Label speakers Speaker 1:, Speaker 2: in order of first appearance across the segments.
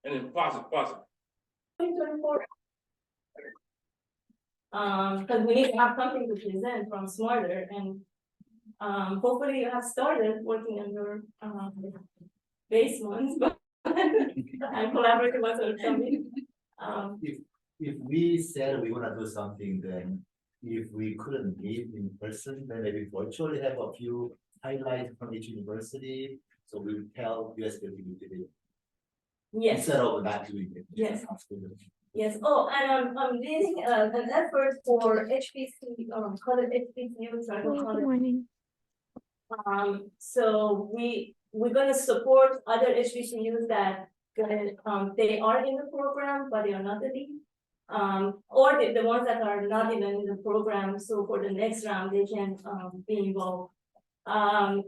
Speaker 1: And then pause it.
Speaker 2: 2024. Because we need to have something to present from Smarter, and hopefully you have started working on your base ones, but and collaborative ones or something.
Speaker 3: If we said we wanna do something, then if we couldn't meet in person, then maybe virtually have a few highlights from each university. So we tell USW we did it
Speaker 2: Yes,
Speaker 3: instead of not doing it.
Speaker 2: Yes. yes. Oh, and I'm leading an effort for HPC, call it HPCU, so I don't call
Speaker 4: Good
Speaker 2: it.
Speaker 4: morning.
Speaker 2: So we're gonna support other HBCUs that they are in the program, but they are not the lead. Or the ones that are not even in the program, so for the next round, they can be involved.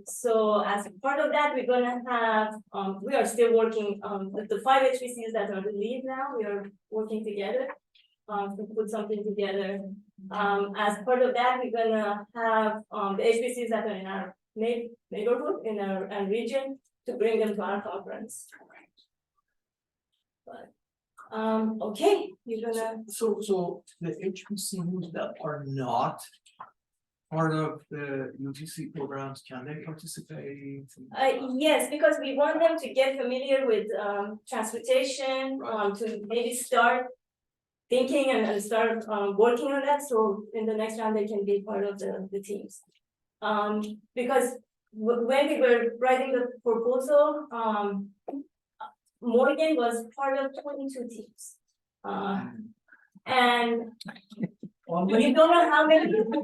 Speaker 2: So as part of that, we're gonna have, we are still working, with the 5 HBCUs that are the lead now, we are working together. To put something together. As part of that, we're gonna have, the HBCUs that are in our neighborhood, in our region, to bring them to our conference. But, okay, you're gonna,
Speaker 5: So the HBCUs that are not part of the UGC programs, can they participate?
Speaker 2: yes, because we want them to get familiar with, transportation, to maybe start thinking and start, working on that, so in the next round, they can be part of the teams. Because when we were writing the proposal, Morgan was part of 22 teams. And you don't know how many people.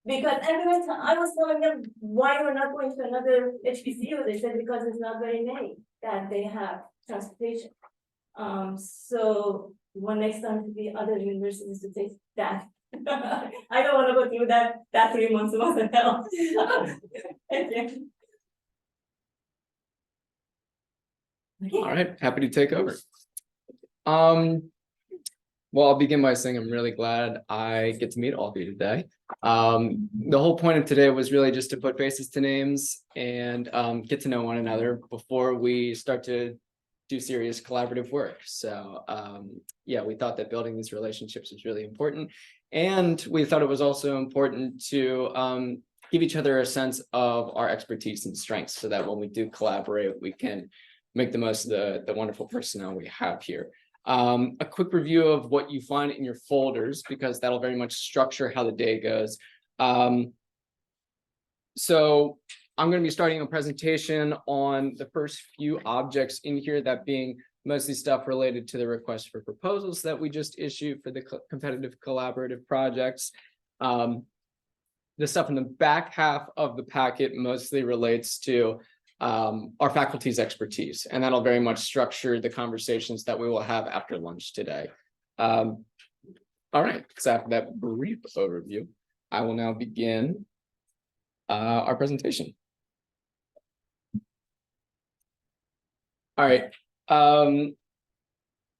Speaker 2: Because I was telling them why we're not going to another HBCU. They said because it's not very many that they have transportation. So one next time to be other universities to take that. I don't want to go through that 3 months was a hell. Thank you. Okay.
Speaker 6: All right, happy to take over. Well, I'll begin by saying I'm really glad I get to meet all of you today. The whole point of today was really just to put faces to names and get to know one another before we start to do serious collaborative work. So yeah, we thought that building these relationships was really important. And we thought it was also important to give each other a sense of our expertise and strengths so that when we do collaborate, we can make the most of the wonderful personnel we have here. A quick review of what you find in your folders, because that'll very much structure how the day goes. So I'm going to be starting a presentation on the first few objects in here, that being mostly stuff related to the request for proposals that we just issued for the competitive collaborative projects. The stuff in the back half of the packet mostly relates to our faculty's expertise, and that'll very much structure the conversations that we will have after lunch today. All right, so after that brief overview, I will now begin our presentation. All right.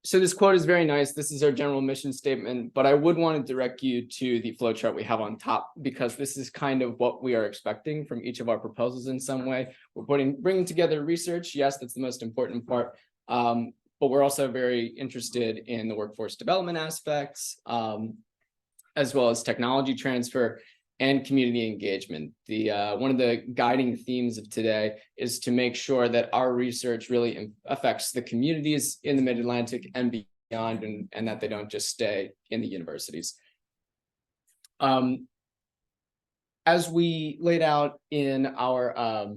Speaker 6: So this quote is very nice. This is our general mission statement, but I would want to direct you to the flow chart we have on top, because this is kind of what we are expecting from each of our proposals in some way. We're bringing together research. Yes, that's the most important part. But we're also very interested in the workforce development aspects, as well as technology transfer and community engagement. One of the guiding themes of today is to make sure that our research really affects the communities in the Mid-Atlantic and beyond, and that they don't just stay in the universities. As we laid out in our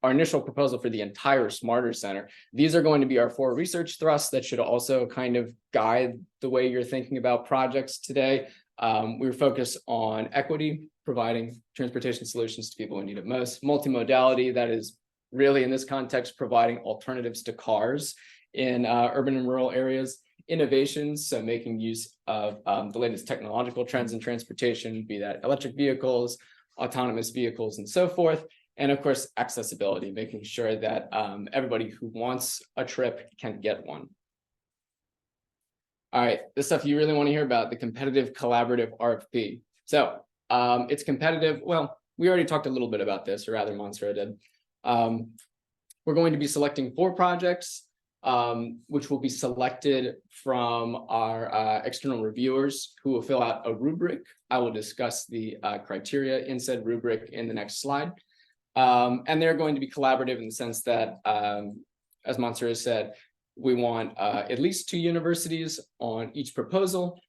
Speaker 6: initial proposal for the entire Smarter Center, these are going to be our 4 research thrusts that should also kind of guide the way you're thinking about projects today. We're focused on equity, providing transportation solutions to people who need it most. Multimodality, that is really in this context, providing alternatives to cars in urban and rural areas. Innovations, so making use of the latest technological trends in transportation, be that electric vehicles, autonomous vehicles, and so forth. And of course, accessibility, making sure that everybody who wants a trip can get one. All right, the stuff you really want to hear about, the competitive collaborative RFP. So it's competitive. Well, we already talked a little bit about this, or rather Montserrat did. We're going to be selecting 4 projects. which will be selected from our external reviewers who will fill out a rubric. I will discuss the criteria in said rubric in the next slide. And they're going to be collaborative in the sense that, as Mansoor has said, we want at least 2 universities on each proposal.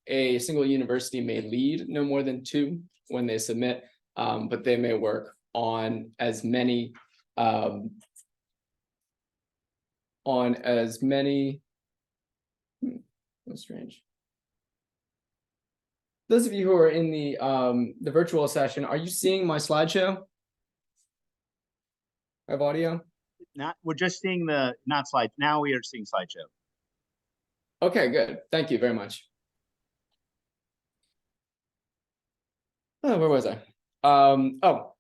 Speaker 6: A single university may lead no more than 2 when they submit, but they may work on as many that's strange. Those of you who are in the virtual session, are you seeing my slideshow? I have audio?
Speaker 1: We're just seeing not slide. Now we are seeing slideshow.
Speaker 6: Okay, good. Thank you very much. Oh, where was I?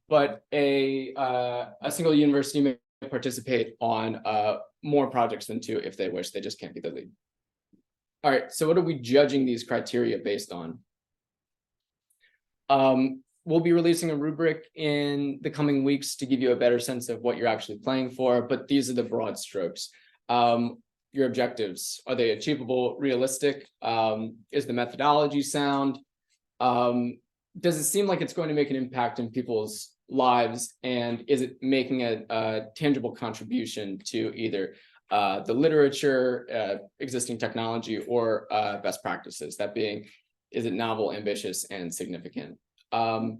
Speaker 6: But a single university may participate on more projects than 2 if they wish. They just can't be the lead. All right, so what are we judging these criteria based on? We'll be releasing a rubric in the coming weeks to give you a better sense of what you're actually playing for, but these are the broad strokes. Your objectives, are they achievable, realistic? Is the methodology sound? Does it seem like it's going to make an impact in people's lives? And is it making a tangible contribution to either the literature, existing technology, or best practices? That being, is it novel, ambitious, and significant? Number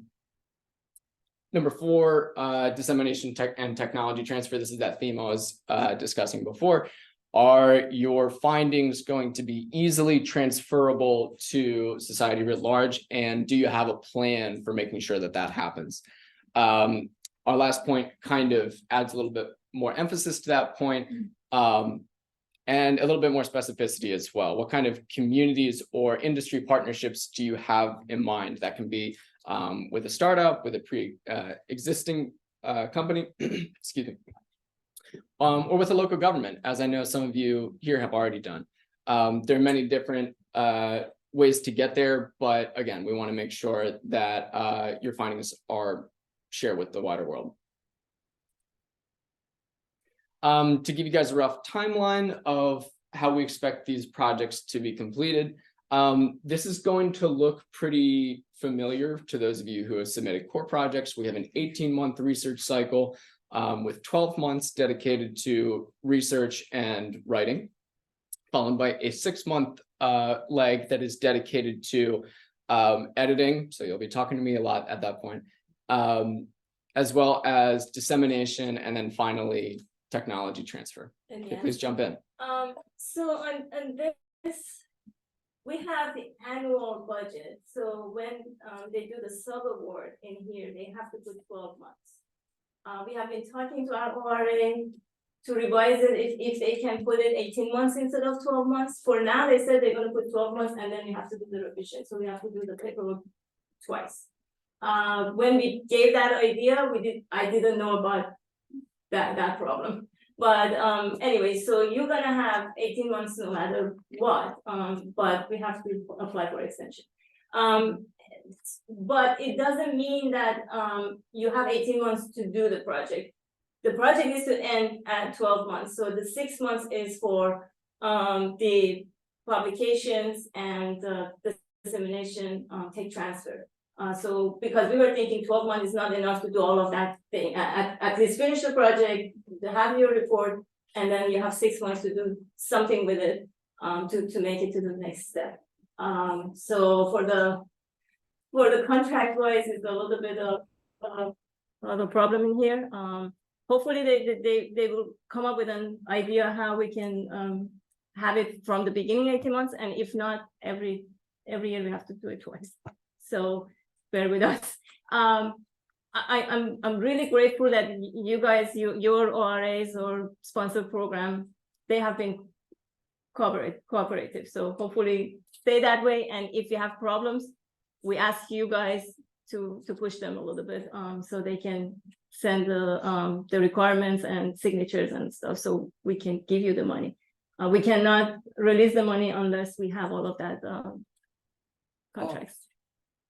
Speaker 6: 4, dissemination and technology transfer. This is that theme I was discussing before. Are your findings going to be easily transferable to society writ large? And do you have a plan for making sure that that happens? Our last point kind of adds a little bit more emphasis to that point, and a little bit more specificity as well. What kind of communities or industry partnerships do you have in mind? That can be with a startup, with a pre-existing company, excuse me, or with a local government, as I know some of you here have already done. There are many different ways to get there, but again, we want to make sure that your findings are shared with the wider world. To give you guys a rough timeline of how we expect these projects to be completed, this is going to look pretty familiar to those of you who have submitted core projects. We have an 18-month research cycle with 12 months dedicated to research and writing, followed by a 6-month leg that is dedicated to editing. So you'll be talking to me a lot at that point, as well as dissemination, and then finally technology transfer. Okay, please jump in.
Speaker 2: So on this, we have the annual budget. So when they do the sub-award in here, they have to put 12 months. We have been talking to our ORA to revise it if they can put it 18 months instead of 12 months. For now, they said they're going to put 12 months and then you have to do the revision. So we have to do the paperwork twice. When we gave that idea, I didn't know about that problem. But anyway, so you're gonna have 18 months no matter what, but we have to apply for extension. But it doesn't mean that you have 18 months to do the project. The project is to end at 12 months. So the 6 months is for the publications and the dissemination, tech transfer. So because we were thinking 12 months is not enough to do all of that thing, at least finish the project, to have your report, and then you have 6 months to do something with it to make it to the next step. So for the contract wise, it's a little bit of a problem in here. Hopefully they will come up with an idea how we can have it from the beginning 18 months, and if not, every year we have to do it twice. So bear with us. I'm really grateful that you guys, your ORAs or sponsor program, they have been cooperative. So hopefully stay that way. And if you have problems, we ask you guys to push them a little bit so they can send the requirements and signatures and stuff so we can give you the money. We cannot release the money unless we have all of that contracts.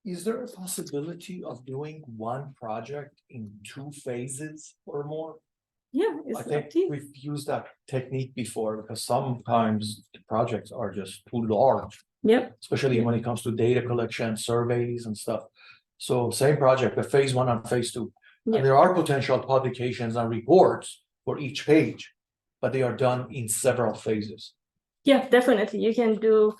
Speaker 5: Is there a possibility of doing one project in 2 phases or more?
Speaker 2: Yeah, it's
Speaker 4: I
Speaker 2: up
Speaker 4: think
Speaker 2: to you.
Speaker 4: we've used that technique before because sometimes the projects are just too large,
Speaker 2: Yep,
Speaker 4: especially when it comes to data collection, surveys and stuff. So same project, but phase one and phase two.
Speaker 2: Yeah.
Speaker 4: And there are potential publications and reports for each page, but they are done in several phases.
Speaker 2: yeah, definitely. You can do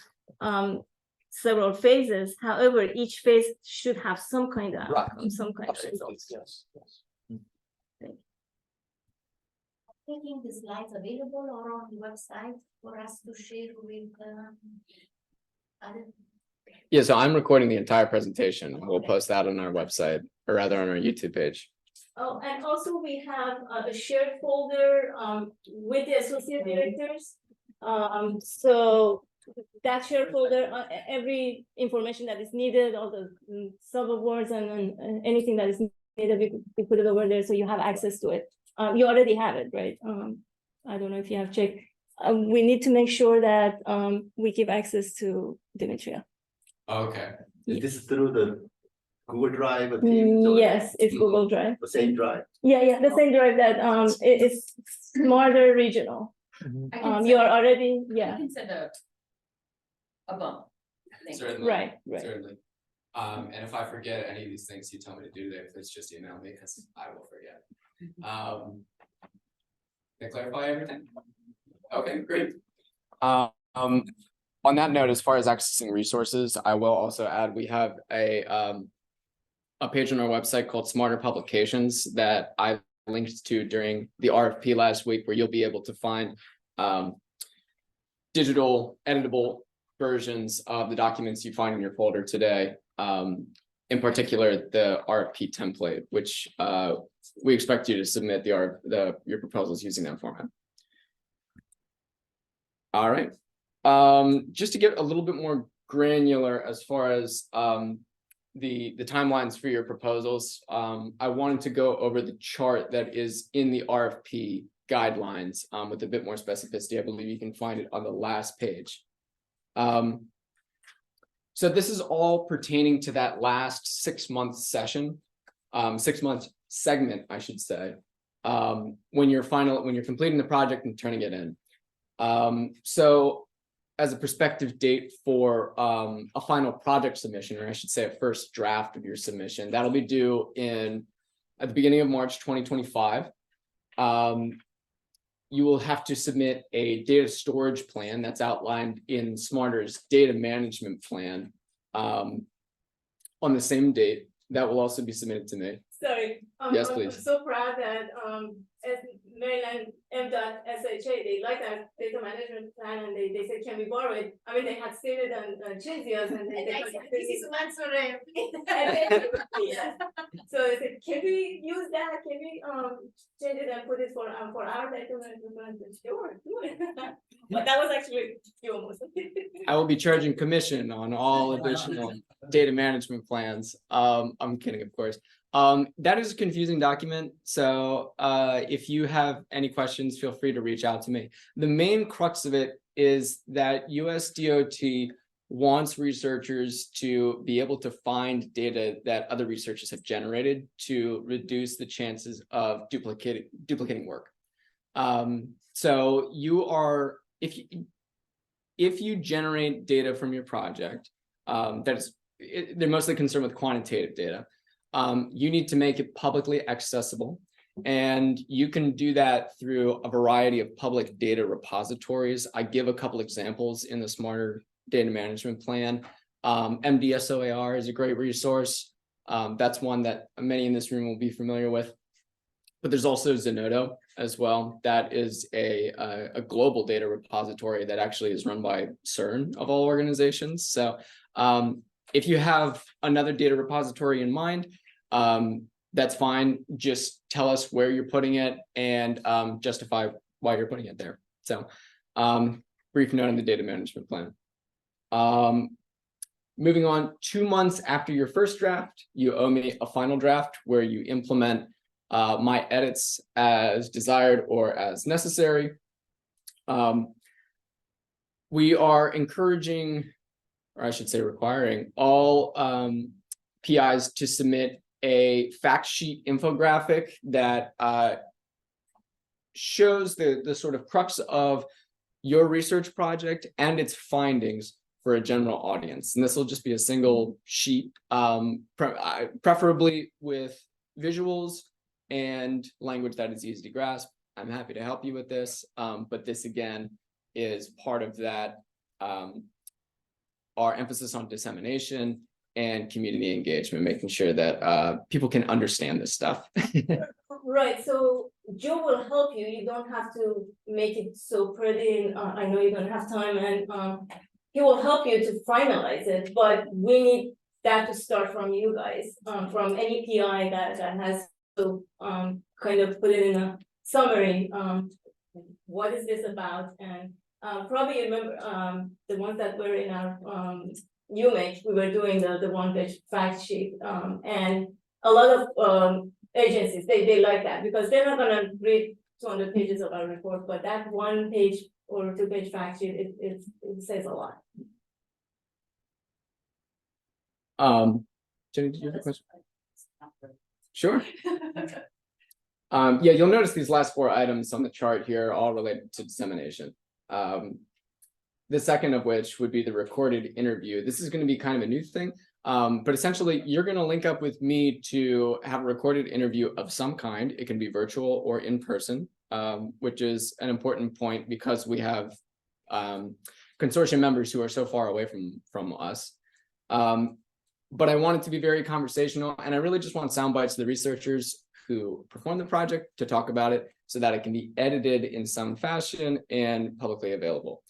Speaker 2: several phases. However, each phase should have some kind of
Speaker 4: Right.
Speaker 2: outcome, some kind of
Speaker 4: Absolutely,
Speaker 2: results.
Speaker 4: yes, yes.
Speaker 7: Making the slides available or on the website for us to share with other.
Speaker 6: Yeah, so I'm recording the entire presentation. We'll
Speaker 7: Okay.
Speaker 6: post that on our website, or rather on our YouTube page.
Speaker 2: Oh, and also we have a shared folder with the associate directors. So that shared folder, every information that is needed, all the sub awards and anything that is needed, we put it over there, so you have access to it. You already have it, right? I don't know if you have checked. We need to make sure that we give access to Demetria.
Speaker 6: Okay.
Speaker 3: Is this through the Google Drive or Teams? or
Speaker 2: Yes, it's Google Drive.
Speaker 3: The same drive?
Speaker 2: Yeah, the same drive that is Smarter Regional.
Speaker 8: I can
Speaker 2: You
Speaker 8: send-
Speaker 2: are already,
Speaker 8: I
Speaker 2: yeah,
Speaker 8: can send a bump. Thank you.
Speaker 6: Certainly.
Speaker 2: right.
Speaker 6: Certainly. And if I forget any of these things you tell me to do today, please just email me because I will forget. Did I clarify everything? Okay, great. On that note, as far as accessing resources, I will also add, we have a page on our website called Smarter Publications that I linked to during the RFP last week, where you'll be able to find digital editable versions of the documents you find in your folder today. In particular, the RFP template, which we expect you to submit your proposals using that format. All right. Just to get a little bit more granular as far as the timelines for your proposals, I wanted to go over the chart that is in the RFP guidelines with a bit more specificity. I believe you can find it on the last page. So this is all pertaining to that last 6-month session, 6-month segment, I should say, when you're completing the project and turning it in. So as a prospective date for a final project submission, or I should say a first draft of your submission, that'll be due at the beginning of March 2025. You will have to submit a data storage plan that's outlined in Smarter's data management plan on the same date. That will also be submitted to me.
Speaker 2: Sorry.
Speaker 6: Yes,
Speaker 2: I'm
Speaker 6: please.
Speaker 2: so proud that as Maryland M.SHA, they like our data management plan and they said, can we borrow it? I mean, they had seen it on Chinzia's and
Speaker 7: And
Speaker 2: they
Speaker 7: I said, this is one for
Speaker 2: yeah. So I said, can we use that? Can we change it and put it for our data management plan? Sure, do it. But that was actually you almost.
Speaker 6: I will be charging commission on all additional data management plans. I'm kidding, of course. That is a confusing document. So if you have any questions, feel free to reach out to me. The main crux of it is that USDOT wants researchers to be able to find data that other researchers have generated to reduce the chances of duplicating work. So you are, if you generate data from your project, they're mostly concerned with quantitative data. You need to make it publicly accessible, and you can do that through a variety of public data repositories. I give a couple examples in the Smarter Data Management Plan. MDSOAR is a great resource. That's one that many in this room will be familiar with. But there's also Zenodo as well. That is a global data repository that actually is run by CERN of all organizations. So if you have another data repository in mind, that's fine. Just tell us where you're putting it and justify why you're putting it there. So brief note on the data management plan. Moving on, 2 months after your first draft, you owe me a final draft where you implement my edits as desired or as necessary. We are encouraging, or I should say requiring, all PIs to submit a fact sheet infographic that shows the sort of crux of your research project and its findings for a general audience. And this will just be a single sheet, preferably with visuals and language that is easy to grasp. I'm happy to help you with this, but this again is part of that, our emphasis on dissemination and community engagement, making sure that people can understand this stuff.
Speaker 2: Right, so Joe will help you, you don't have to make it so pretty, and I know you don't have time, and he will help you to finalize it, but we need that to start from you guys, from any PI that has to kind of put it in a summary, what is this about, and probably remember the ones that were in our UMake, we were doing the one-page fact sheet, and a lot of agencies, they like that, because they're not gonna read 200 pages of our report, but that 1 page or 2 page fact sheet, it says a lot.
Speaker 6: Jenny, did you have a question? Sure. Yeah, you'll notice these last 4 items on the chart here are all related to dissemination. The second of which would be the recorded interview. This is going to be kind of a new thing, but essentially you're going to link up with me to have a recorded interview of some kind. It can be virtual or in person, which is an important point because we have consortium members who are so far away from us. But I want it to be very conversational, and I really just want sound bites of the researchers who perform the project to talk about it so that it can be edited in some fashion and publicly available.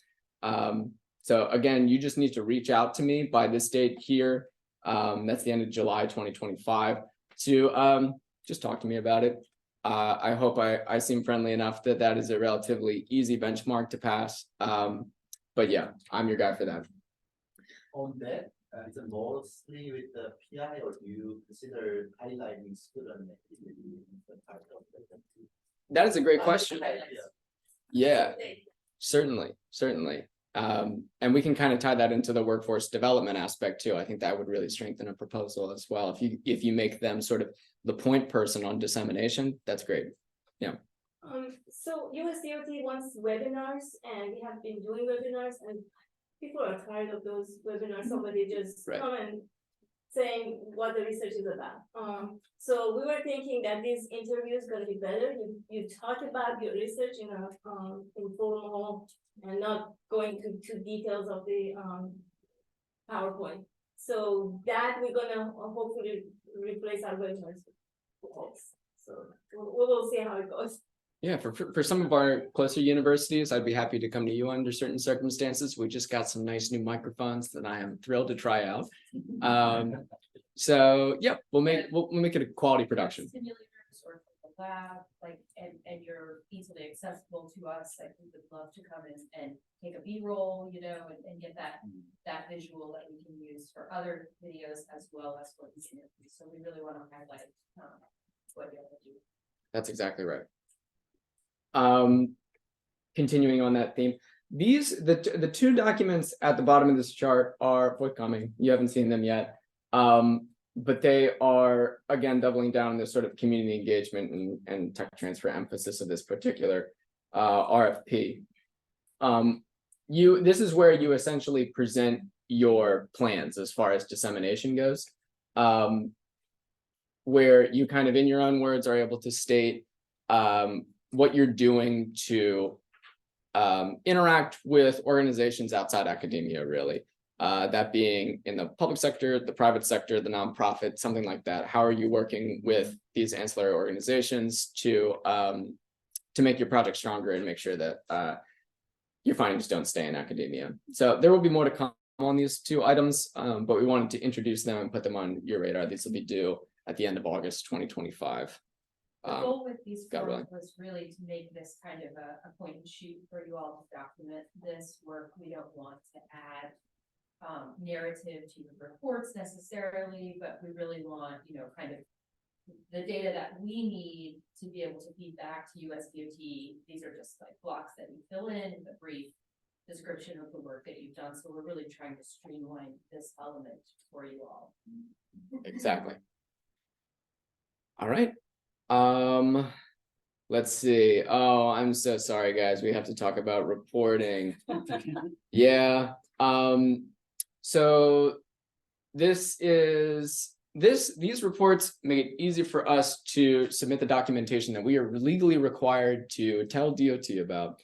Speaker 6: So again, you just need to reach out to me by this date here. That's the end of July 2025 to just talk to me about it. I hope I seem friendly enough that that is a relatively easy benchmark to pass. But yeah, I'm your guy for that.
Speaker 3: On that, is it mostly with the PI, or do you consider highlighting student activity in the part of the?
Speaker 6: That is a great question.
Speaker 3: Yeah.
Speaker 6: Yeah, certainly. And we can kind of tie that into the workforce development aspect too. I think that would really strengthen a proposal as well. If you make them sort of the point person on dissemination, that's great. Yeah.
Speaker 2: So USDOT wants webinars, and we have been doing webinars, and people are tired of those webinars. Somebody just
Speaker 6: Right.
Speaker 2: come and saying what the research is about. So we were thinking that this interview is gonna be better. You talk about your research in a informal and not going to details of the PowerPoint. So that we're gonna hopefully replace our webinars with this. So we will see how it goes.
Speaker 6: Yeah, for some of our closer universities, I'd be happy to come to you under certain circumstances. We just got some nice new microphones that I am thrilled to try out. So yeah, we'll make it a quality production.
Speaker 8: Simulators or the lab, like, and you're easily accessible to us, like, we would love to come in and take a B-roll, you know, and get that visual that we can use for other videos as well as for these interviews. So we really want to highlight what you're able to do.
Speaker 6: That's exactly right. Continuing on that theme, the 2 documents at the bottom of this chart are forthcoming. You haven't seen them yet. But they are again doubling down on this sort of community engagement and tech transfer emphasis of this particular RFP. This is where you essentially present your plans as far as dissemination goes, where you kind of in your own words are able to state what you're doing to interact with organizations outside academia, really. That being in the public sector, the private sector, the nonprofit, something like that. How are you working with these ancillary organizations to make your project stronger and make sure that your findings don't stay in academia? So there will be more to come on these 2 items, but we wanted to introduce them and put them on your radar. These will be due at the end of August 2025.
Speaker 8: The goal with these
Speaker 6: God willing.
Speaker 8: forms was really to make this kind of a point and shoot for you all to document this work. We don't want to add narrative to the reports necessarily, but we really want, you know, kind of the data that we need to be able to feed back to USDOT. These are just like blocks that you fill in, the brief description of the work that you've done. So we're really trying to streamline this element for you all.
Speaker 6: Exactly. All right. Let's see. Oh, I'm so sorry, guys. We have to talk about reporting. Yeah, so these reports make it easy for us to submit the documentation that we are legally required to tell DOT about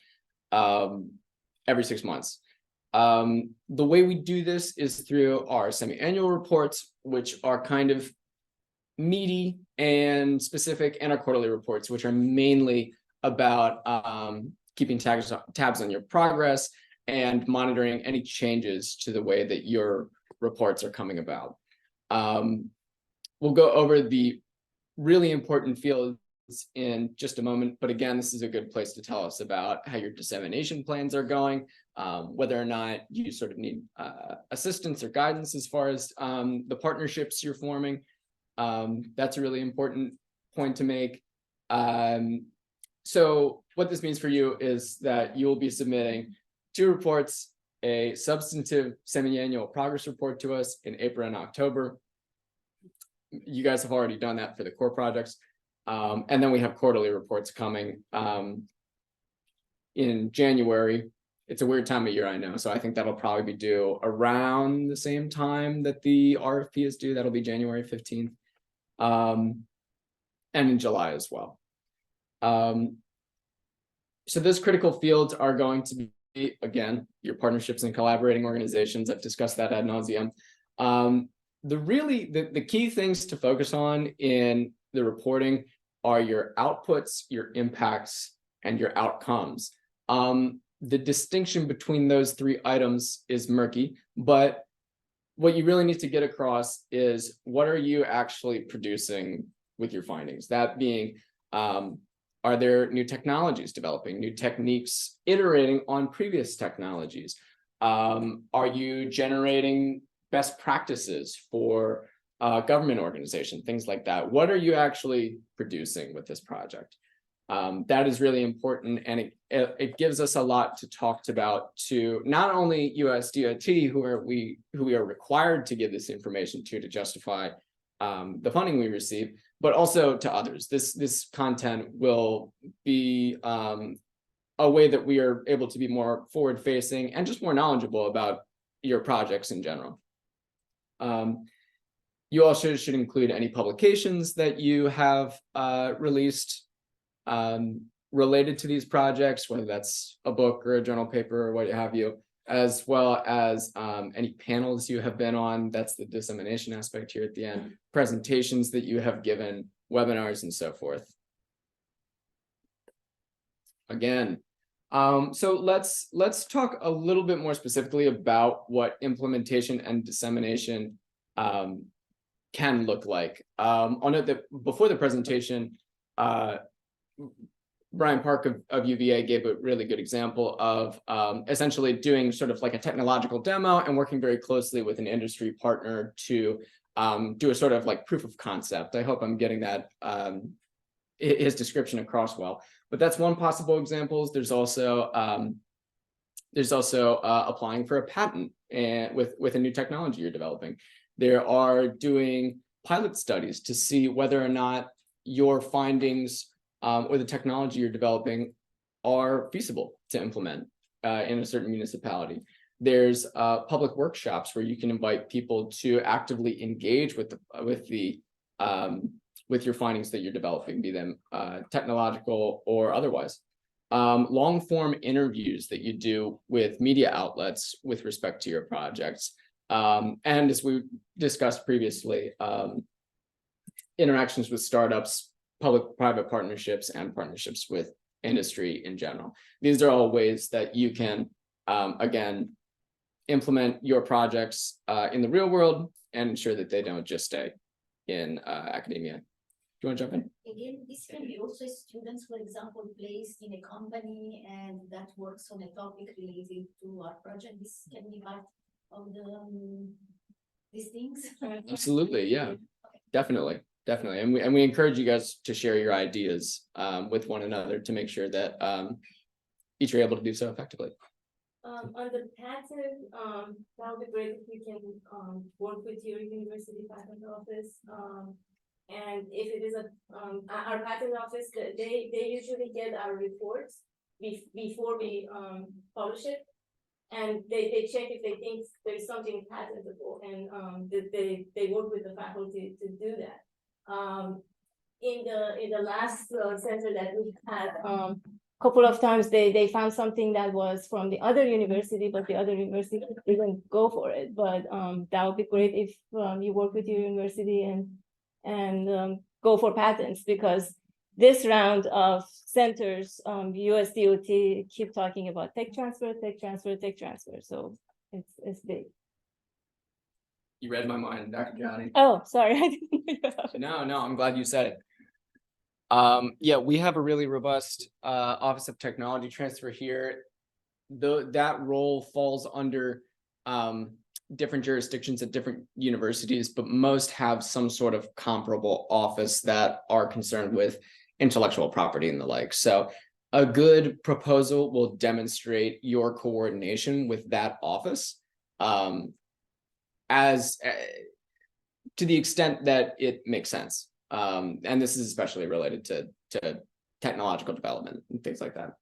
Speaker 6: every 6 months. The way we do this is through our semi-annual reports, which are kind of meaty and specific, and our quarterly reports, which are mainly about keeping tabs on your progress and monitoring any changes to the way that your reports are coming about. We'll go over the really important fields in just a moment, but again, this is a good place to tell us about how your dissemination plans are going, whether or not you sort of need assistance or guidance as far as the partnerships you're forming. That's a really important point to make. So what this means for you is that you will be submitting 2 reports, a substantive semi-annual progress report to us in April and October. You guys have already done that for the core projects. And then we have quarterly reports coming in January. It's a weird time of year, I know. So I think that'll probably be due around the same time that the RFP is due. That'll be January 15th. And in July as well. So those critical fields are going to be, again, your partnerships and collaborating organizations. I've discussed that ad nauseum. The key things to focus on in the reporting are your outputs, your impacts, and your outcomes. The distinction between those 3 items is murky, but what you really need to get across is what are you actually producing with your findings? That being, are there new technologies developing, new techniques iterating on previous technologies? Are you generating best practices for government organization, things like that? What are you actually producing with this project? That is really important, and it gives us a lot to talk about to not only USDOT, who we are required to give this information to justify the funding we receive, but also to others. This content will be a way that we are able to be more forward-facing and just more knowledgeable about your projects in general. You also should include any publications that you have released related to these projects, whether that's a book or a journal paper or what have you, as well as any panels you have been on. That's the dissemination aspect here at the end, presentations that you have given, webinars, and so forth. Again, so let's talk a little bit more specifically about what implementation and dissemination can look like. I'll note that before the presentation, Brian Park of UVA gave a really good example of essentially doing sort of like a technological demo and working very closely with an industry partner to do a sort of like proof of concept. I hope I'm getting that his description across well, but that's one possible example. There's also applying for a patent and with a new technology you're developing. There are doing pilot studies to see whether or not your findings or the technology you're developing are feasible to implement in a certain municipality. There's public workshops where you can invite people to actively engage with your findings that you're developing, be them technological or otherwise. Long form interviews that you do with media outlets with respect to your projects. And as we discussed previously, interactions with startups, public-private partnerships, and partnerships with industry in general. These are all ways that you can, again, implement your projects in the real world and ensure that they don't just stay in academia. Do you want to jump in?
Speaker 7: Again, this can be also students, for example, placed in a company and that works on a topic related to our project. This can be part of these things.
Speaker 6: Absolutely, yeah, definitely. Definitely. And we encourage you guys to share your ideas with one another to make sure that each are able to do so effectively.
Speaker 2: On the patent, that would be great if we can work with your university patent office And if it is our patent office, they usually get our reports before we, publish it. And they check if they think there's something patentable, and, they work with the faculty to do that. In the last center that we had, couple of times they found something that was from the other university, but the other university didn't go for it. But that would be great if you work with your university and go for patents, because this round of centers, USDOT keep talking about tech transfer, tech transfer, tech transfer. So it's big.
Speaker 6: You read my mind, Dr. Johnny.
Speaker 2: Oh, sorry. I didn't know.
Speaker 6: No, I'm glad you said it. Yeah, we have a really robust Office of Technology Transfer here. That role falls under different jurisdictions at different universities, but most have some sort of comparable office that are concerned with intellectual property and the like. So a good proposal will demonstrate your coordination with that office, as to the extent that it makes sense. And this is especially related to technological development and things like that.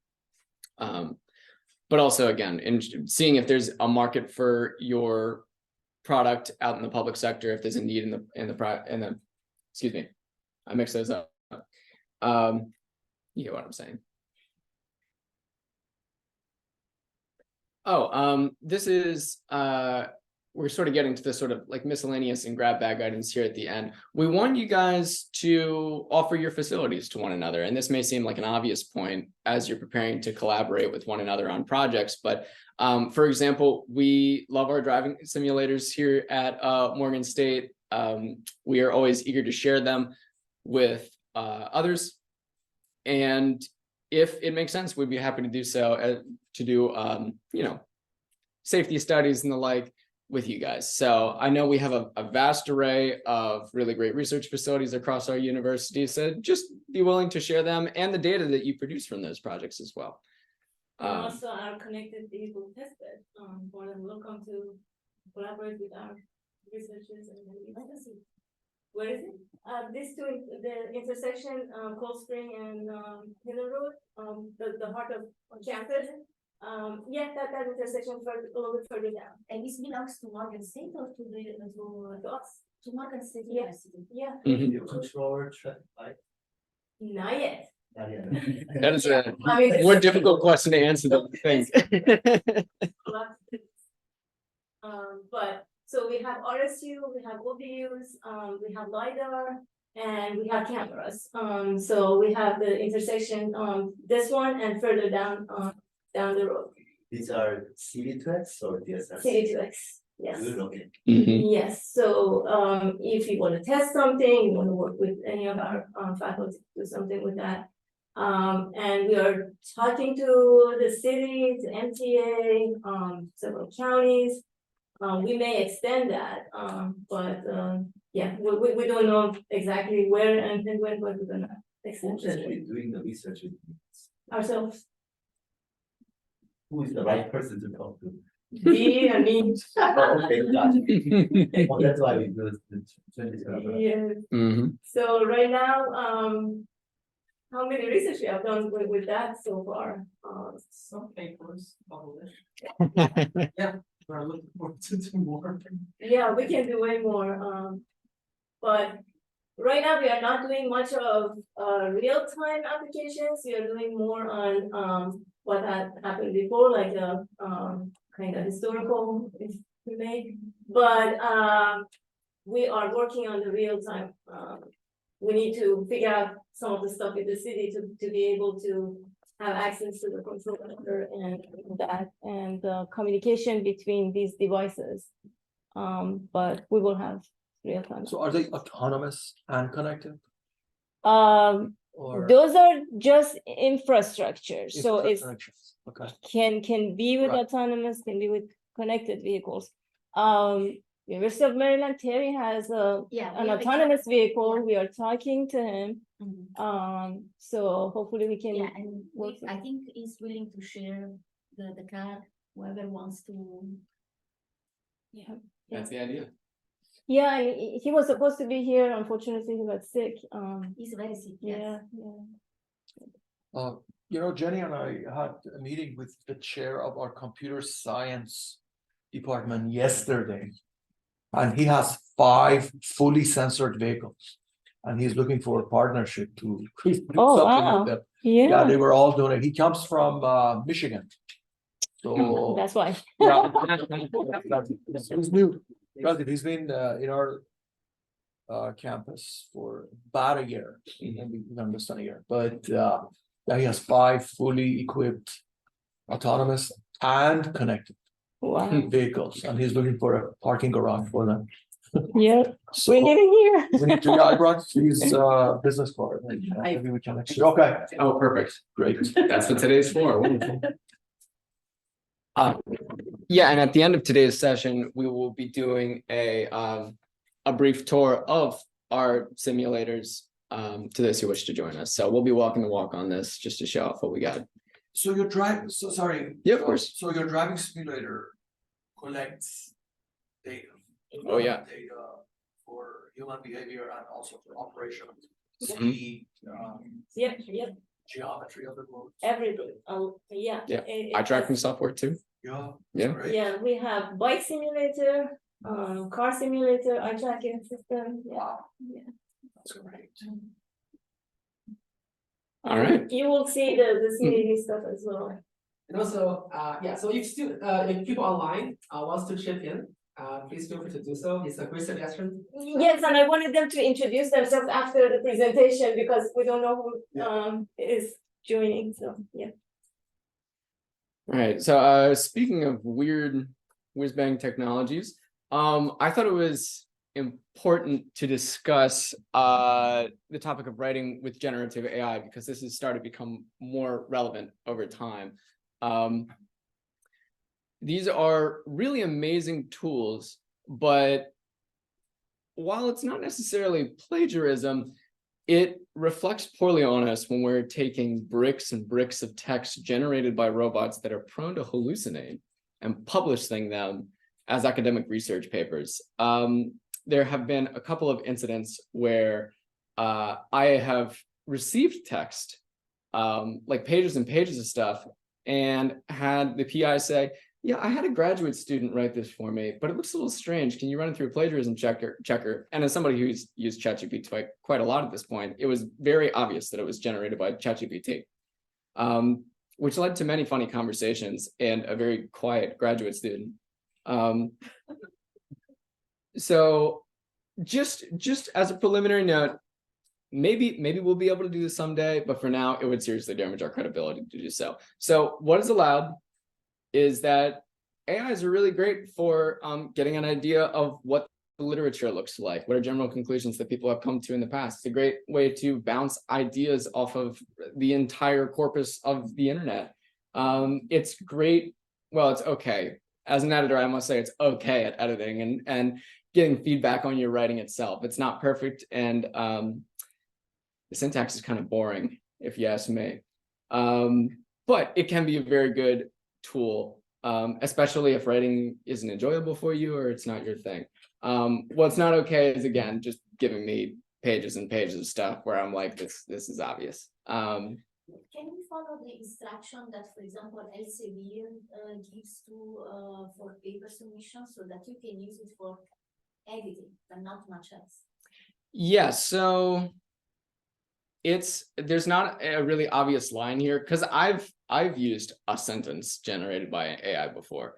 Speaker 6: But also, again, in seeing if there's a market for your product out in the public sector, if there's a need in the excuse me, I mixed those up. You get what I'm saying. Oh, this is we're sort of getting to the sort of like miscellaneous and grab bag items here at the end. We want you guys to offer your facilities to one another. And this may seem like an obvious point as you're preparing to collaborate with one another on projects. But for example, we love our driving simulators here at Morgan State. We are always eager to share them with others. And if it makes sense, we'd be happy to do so, to do, you know, safety studies and the like with you guys. So I know we have a vast array of really great research facilities across our university. So just be willing to share them and the data that you produce from those projects as well.
Speaker 2: And also our connected vehicle testbed, more than welcome to collaborate with our researchers and maybe. Where is it? This two, the intersection, Cold Spring and Hidden Road, the heart of campus. Yeah, that intersection a little bit further down.
Speaker 7: And this belongs to Morgan State or to
Speaker 2: us?
Speaker 7: To Morgan State
Speaker 2: Yeah.
Speaker 7: University?
Speaker 2: Yeah,
Speaker 3: You control our traffic light?
Speaker 2: not yet.
Speaker 3: Not yet.
Speaker 6: That is a
Speaker 2: I mean,
Speaker 6: more difficult question to answer than I think.
Speaker 2: But so we have RSU, we have OBUs, we have LiDAR, and we have cameras. So we have the intersection, this one and further down the road.
Speaker 3: These are CD2X or DSS?
Speaker 2: CD2X, yes.
Speaker 3: Good, okay.
Speaker 6: Mhm.
Speaker 2: Yes, so if you want to test something, you want to work with any of our faculty, do something with that. And we are talking to the cities, MTA, several counties. We may extend that, but yeah, we don't know exactly where and when, but we're gonna extend
Speaker 3: Who's
Speaker 2: it
Speaker 3: actually doing the research?
Speaker 2: ourselves.
Speaker 3: Who is the right person to talk to?
Speaker 2: Me, I mean.
Speaker 3: Oh, okay, gotcha. Well, that's why we do the 20.
Speaker 2: Yeah.
Speaker 6: Mhm.
Speaker 2: So right now, how many research we have done with that so far?
Speaker 5: Some papers published. Yeah, we're looking forward to do more.
Speaker 2: Yeah, we can do way more, but right now we are not doing much of real-time applications. We are doing more on what had happened before, like a kind of historical, if we may. But we are working on the real-time. We need to figure out some of the stuff in the city to be able to have access to the control center and that, and communication between these devices. But we will have real time.
Speaker 4: So are they autonomous and connected or?
Speaker 2: Those are just infrastructure, so it's
Speaker 4: Connections? Okay.
Speaker 2: can be with
Speaker 4: Right.
Speaker 2: autonomous, can be with connected vehicles. University of Maryland, Terry has an
Speaker 7: we have
Speaker 2: autonomous vehicle.
Speaker 7: yeah.
Speaker 2: We are talking to him.
Speaker 7: Mhm.
Speaker 2: So hopefully we can.
Speaker 7: Yeah, and
Speaker 2: work
Speaker 7: I think he's willing to share the car, whoever wants to.
Speaker 2: Yeah.
Speaker 6: That's the idea.
Speaker 2: Yeah, and he was supposed to be here. Unfortunately, he got sick.
Speaker 7: It's very sick, yes.
Speaker 2: Yeah, yeah.
Speaker 4: You know, Jenny and I had a meeting with the chair of our computer science department yesterday. And he has 5 fully censored vehicles. And he's looking for a partnership to do
Speaker 2: Oh,
Speaker 4: something
Speaker 2: wow.
Speaker 4: with them. Yeah,
Speaker 2: Yeah,
Speaker 4: they were all doing it. He comes from Michigan. So
Speaker 2: that's why.
Speaker 4: yeah, he's new. He's been in our campus for about a year, maybe not less than a year. But yeah, he has 5 fully equipped, autonomous and connected
Speaker 2: Wow.
Speaker 4: vehicles, and he's looking for a parking garage for them.
Speaker 2: Yeah,
Speaker 4: So
Speaker 2: we're getting here.
Speaker 4: we need to, I brought his business card. and, maybe we can actually, okay,
Speaker 6: Oh, perfect.
Speaker 4: great.
Speaker 6: That's what today's for. Wonderful. Yeah, and at the end of today's session, we will be doing a brief tour of our simulators to those who wish to join us. So we'll be walking the walk on this just to show off what we got.
Speaker 4: So your drive, so sorry.
Speaker 6: Yeah, of course.
Speaker 4: So your driving simulator collects data.
Speaker 6: Oh, yeah.
Speaker 4: Data for human behavior and also for operation,
Speaker 6: Mhm.
Speaker 4: speed,
Speaker 2: Yep, yep,
Speaker 4: geometry of the road.
Speaker 2: everything. Yeah.
Speaker 6: Yeah,
Speaker 2: it-
Speaker 6: Eye
Speaker 2: it-
Speaker 6: tracking software too.
Speaker 4: Yeah.
Speaker 6: Yeah.
Speaker 4: great.
Speaker 2: Yeah, we have bike simulator, car simulator, eye tracking system. Yeah.
Speaker 4: Wow,
Speaker 2: Yeah.
Speaker 4: that's great.
Speaker 6: All right.
Speaker 2: You will see the CAD stuff as well.
Speaker 9: And also, yeah, so if people online wants to chip in, please feel free to do so. It's a great suggestion.
Speaker 2: Yes, and I wanted them to introduce themselves after the presentation because we don't know who is joining, so yeah.
Speaker 6: All right, so speaking of weird whiz bang technologies, I thought it was important to discuss the topic of writing with generative AI because this has started to become more relevant over time. These are really amazing tools, but while it's not necessarily plagiarism, it reflects poorly on us when we're taking bricks and bricks of text generated by robots that are prone to hallucinate and publishing them as academic research papers. There have been a couple of incidents where I have received text, like pages and pages of stuff, and had the PI say, yeah, I had a graduate student write this for me, but it looks a little strange. Can you run it through a plagiarism checker? And as somebody who's used ChatGPT quite a lot at this point, it was very obvious that it was generated by ChatGPT, which led to many funny conversations and a very quiet graduate student. So just as a preliminary note, maybe we'll be able to do this someday, but for now, it would seriously damage our credibility to do so. So what is allowed is that AIs are really great for getting an idea of what the literature looks like, what are general conclusions that people have come to in the past. It's a great way to bounce ideas off of the entire corpus of the internet. It's great, well, it's okay. As an editor, I must say it's okay at editing and getting feedback on your writing itself. It's not perfect, and the syntax is kind of boring, if you ask me. But it can be a very good tool, especially if writing isn't enjoyable for you or it's not your thing. What's not okay is, again, just giving me pages and pages of stuff where I'm like, this is obvious.
Speaker 7: Can we follow the instruction that, for example, Elsevier gives to for paper submission so that you can use it for editing, but not much else?
Speaker 6: Yeah, so there's not a really obvious line here because I've used a sentence generated by AI before,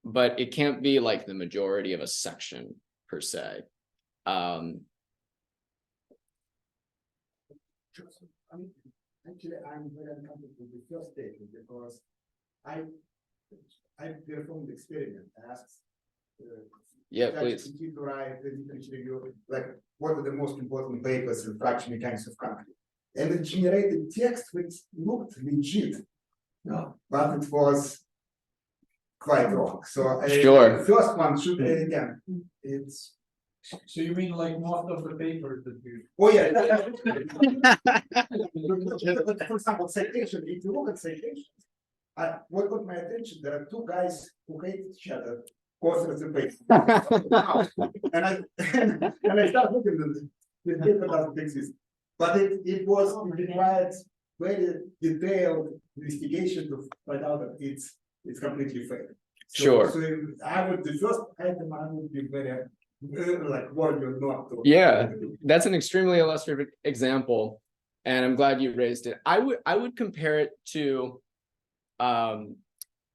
Speaker 6: but it can't be like the majority of a section per se.
Speaker 10: Actually, I'm very uncomfortable with the first statement because I performed the experiment, asked
Speaker 6: Yeah, please.
Speaker 10: ChatGPT to write the literature review, like what are the most important papers in fracture mechanics of concrete, and it generated text which looked legit, but it was quite wrong. So
Speaker 6: Sure.
Speaker 10: the first one should again, it's.
Speaker 5: So you mean like most of the papers that you?
Speaker 10: Oh, yeah. But for example, citation, if you look at citations, what got my attention, there are 2 guys who hate each other courses and papers. And I start looking at this paper doesn't exist. But it required very detailed investigation to find out that it's completely fake.
Speaker 6: Sure.
Speaker 10: So the first item I would be very, like, warn you not to.
Speaker 6: Yeah, that's an extremely illustrative example, and I'm glad you raised it. I would compare it to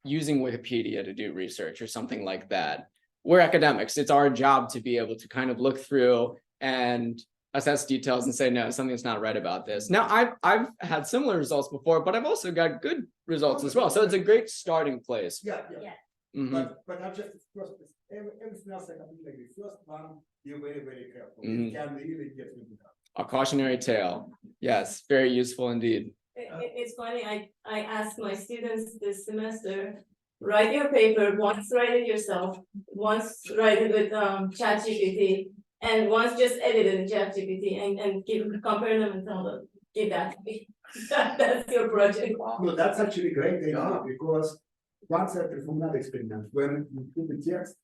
Speaker 6: using Wikipedia to do research or something like that. We're academics. It's our job to be able to kind of look through and assess details and say, no, something's not right about this. Now, I've had similar results before, but I've also got good results as well. So it's a great starting place.
Speaker 10: Yeah.
Speaker 6: Mhm.
Speaker 10: But I'm just first, everything else I can do, like the first one, you're very, very careful.
Speaker 6: Mhm.
Speaker 10: It can really get into that.
Speaker 6: A cautionary tale. Yes, very useful indeed.
Speaker 2: It's funny, I asked my students this semester, write your paper, once write it yourself, once write it with ChatGPT, and once just edit it in ChatGPT and compare them and tell them, give that to me. That's your project.
Speaker 10: No, that's actually a great idea, because once I perform that experiment, when you put the text,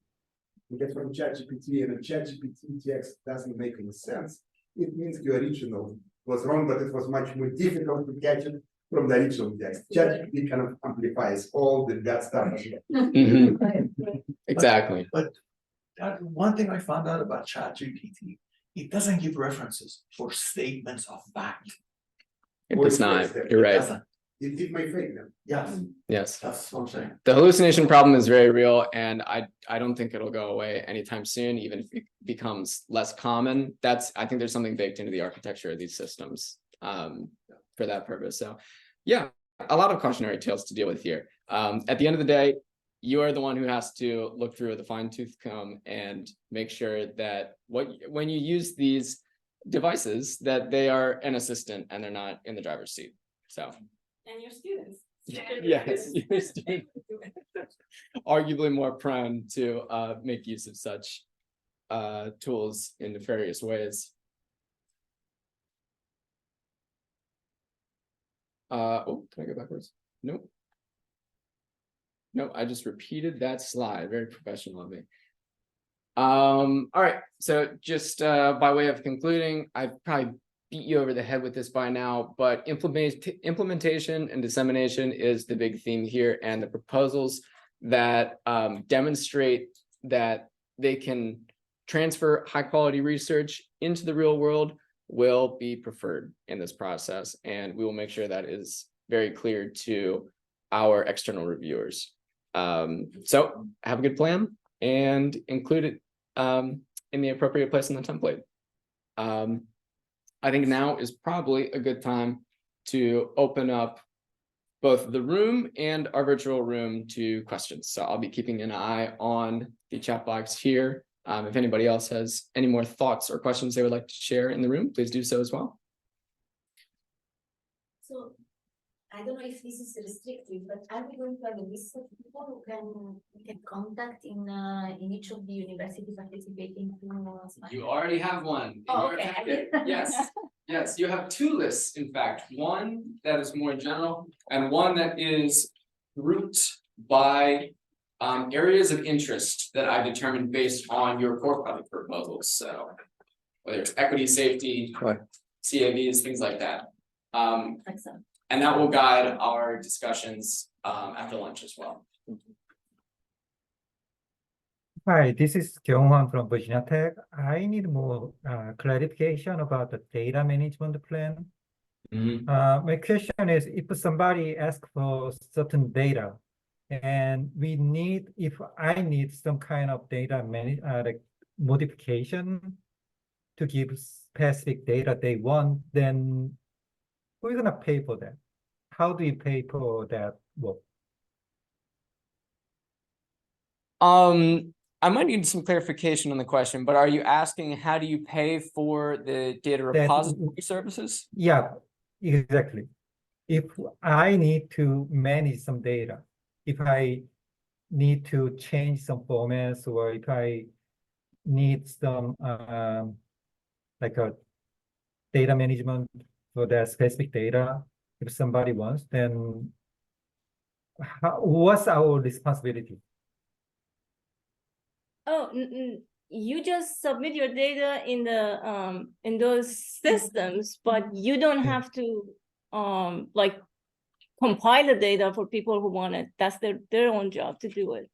Speaker 10: you get from ChatGPT, and the ChatGPT text doesn't make any sense, it means the original was wrong, but it was much more difficult to catch it from the original text. ChatGPT kind of amplifies all the bad stuff.
Speaker 6: Mhm. Exactly.
Speaker 5: But one thing I found out about ChatGPT, it doesn't give references for statements of fact.
Speaker 6: It does not. You're
Speaker 5: It
Speaker 6: right.
Speaker 5: doesn't.
Speaker 10: It may fake them.
Speaker 5: Yes,
Speaker 6: Yes.
Speaker 5: that's what I'm saying.
Speaker 6: The hallucination problem is very real, and I don't think it'll go away anytime soon, even if it becomes less common. I think there's something baked into the architecture of these systems for that purpose. So yeah, a lot of cautionary tales to deal with here. At the end of the day, you are the one who has to look through with a fine-tooth comb and make sure that when you use these devices, that they are an assistant and they're not in the driver's seat. So.
Speaker 2: And your students.
Speaker 6: Yes, your students. Arguably more prone to make use of such tools in nefarious ways. Oh, can I go backwards? Nope. No, I just repeated that slide. Very professional of me. All right, so just by way of concluding, I've probably beat you over the head with this by now, but implementation and dissemination is the big theme here, and the proposals that demonstrate that they can transfer high quality research into the real world will be preferred in this process, and we will make sure that is very clear to our external reviewers. So have a good plan and include it in the appropriate place in the template. I think now is probably a good time to open up both the room and our virtual room to questions. So I'll be keeping an eye on the chat box here. If anybody else has any more thoughts or questions they would like to share in the room, please do so as well.
Speaker 7: So I don't know if this is restrictive, but are we going to have a list of people who we can contact in each of the universities participating to Smart?
Speaker 6: You already have one.
Speaker 7: Oh, okay.
Speaker 6: Yes, yes, you have two lists, in fact, one that is more general and one that is grouped by areas of interest that I determined based on your core project proposals. So whether it's equity, safety,
Speaker 4: Right.
Speaker 6: CAVs, things like that.
Speaker 7: Excellent.
Speaker 6: And that will guide our discussions after lunch as well.
Speaker 11: Hi, this is Kyung-hwan from Virginia Tech. I need more clarification about the data management plan. My question is, if somebody asks for certain data, and if I need some kind of data like modification to give specific data they want, then who's gonna pay for that? How do you pay for that work?
Speaker 6: I might need some clarification on the question, but are you asking how do you pay for the data repository services?
Speaker 11: Yeah, exactly. If I need to manage some data, if I need to change some formats, or if I need some like a data management for that specific data, if somebody wants, then what's our responsibility?
Speaker 2: Oh, you just submit your data in those systems, but you don't have to, like compile the data for people who want it. That's their own job to do it.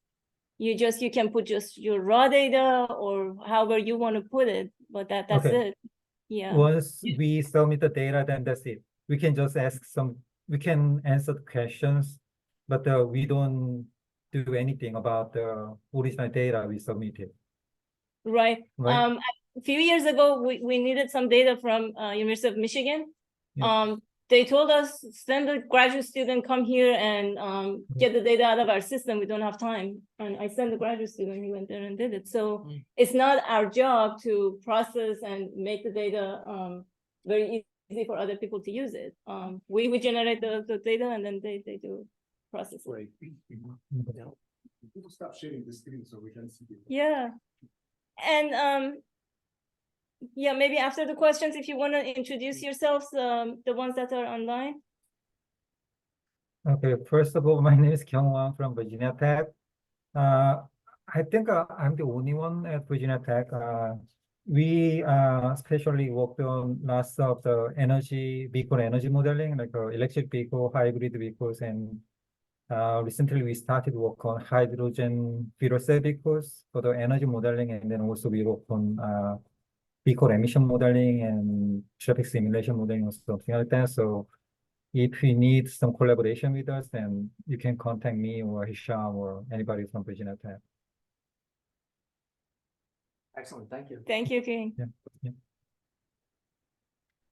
Speaker 2: You can put just your raw data or however you want to put it, but that's
Speaker 11: Okay.
Speaker 2: it. Yeah.
Speaker 11: Once we submit the data, then that's it. We can just we can answer the questions, but we don't do anything about the original data we submitted.
Speaker 2: Right.
Speaker 11: Right.
Speaker 2: A few years ago, we needed some data from University of Michigan.
Speaker 11: Yeah.
Speaker 2: They told us, send a graduate student, come here and get the data out of our system. We don't have time. And I sent the graduate student, he went there and did it. So it's not our job to process and make the data very easy for other people to use it. We generate the data and then they do process it.
Speaker 10: Great. People stop sharing the screen so we can see it.
Speaker 2: Yeah. And yeah, maybe after the questions, if you want to introduce yourselves, the ones that are online.
Speaker 11: Okay, first of all, my name is Kyung-Won from Virginia Tech. I think I'm the only one at Virginia Tech. We especially worked on lots of the vehicle energy modeling, like electric vehicle, hybrid vehicles, and recently we started work on hydrogen fuel cell vehicles for the energy modeling, and then also we work on vehicle emission modeling and traffic simulation modeling or something like that. So if you need some collaboration with us, then you can contact me or Hisham or anybody from Virginia Tech.
Speaker 6: Excellent, thank you.
Speaker 2: Thank you, King.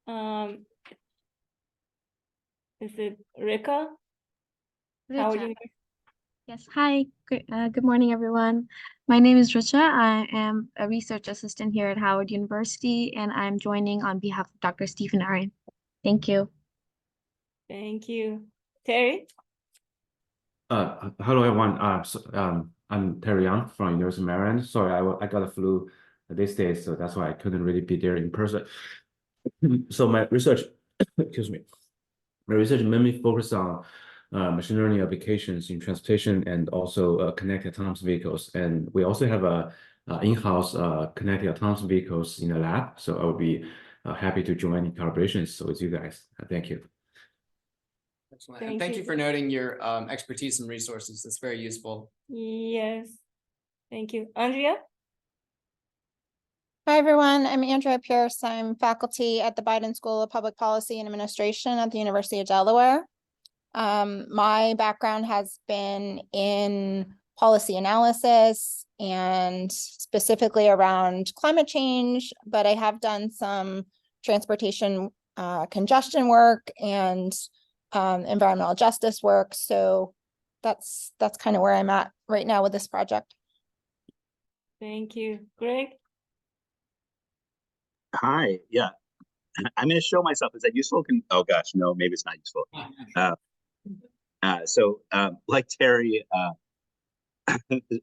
Speaker 11: Yeah.
Speaker 2: Is it Rika? Howard
Speaker 12: Richa.
Speaker 2: University?
Speaker 12: Yes, hi. Good morning, everyone. My name is Richa. I am a research assistant here at Howard University, and I'm joining on behalf of Dr. Stephen Arin. Thank you.
Speaker 2: Thank you. Terry?
Speaker 13: Hello everyone. I'm Terry Young from University of Maryland. Sorry, I got a flu these days, so that's why I couldn't really be there in person. So my research, excuse me, my research mainly focused on machine learning applications in transportation and also connected autonomous vehicles. And we also have a in-house connected autonomous vehicles in the lab. So I will be happy to join in collaborations with you guys. Thank you.
Speaker 6: Excellent. And thank you for noting your expertise and resources. That's very useful.
Speaker 2: Yes. Thank you. Andrea?
Speaker 14: Hi, everyone. I'm Andrea Pierce. I'm faculty at the Biden School of Public Policy and Administration at the University of Delaware. My background has been in policy analysis and specifically around climate change, but I have done some transportation congestion work and environmental justice work. So that's kind of where I'm at right now with this project.
Speaker 2: Thank you. Greg?
Speaker 1: Hi, yeah. I'm going to show myself. Is that useful? Oh gosh, no, maybe it's not useful. Like Terry,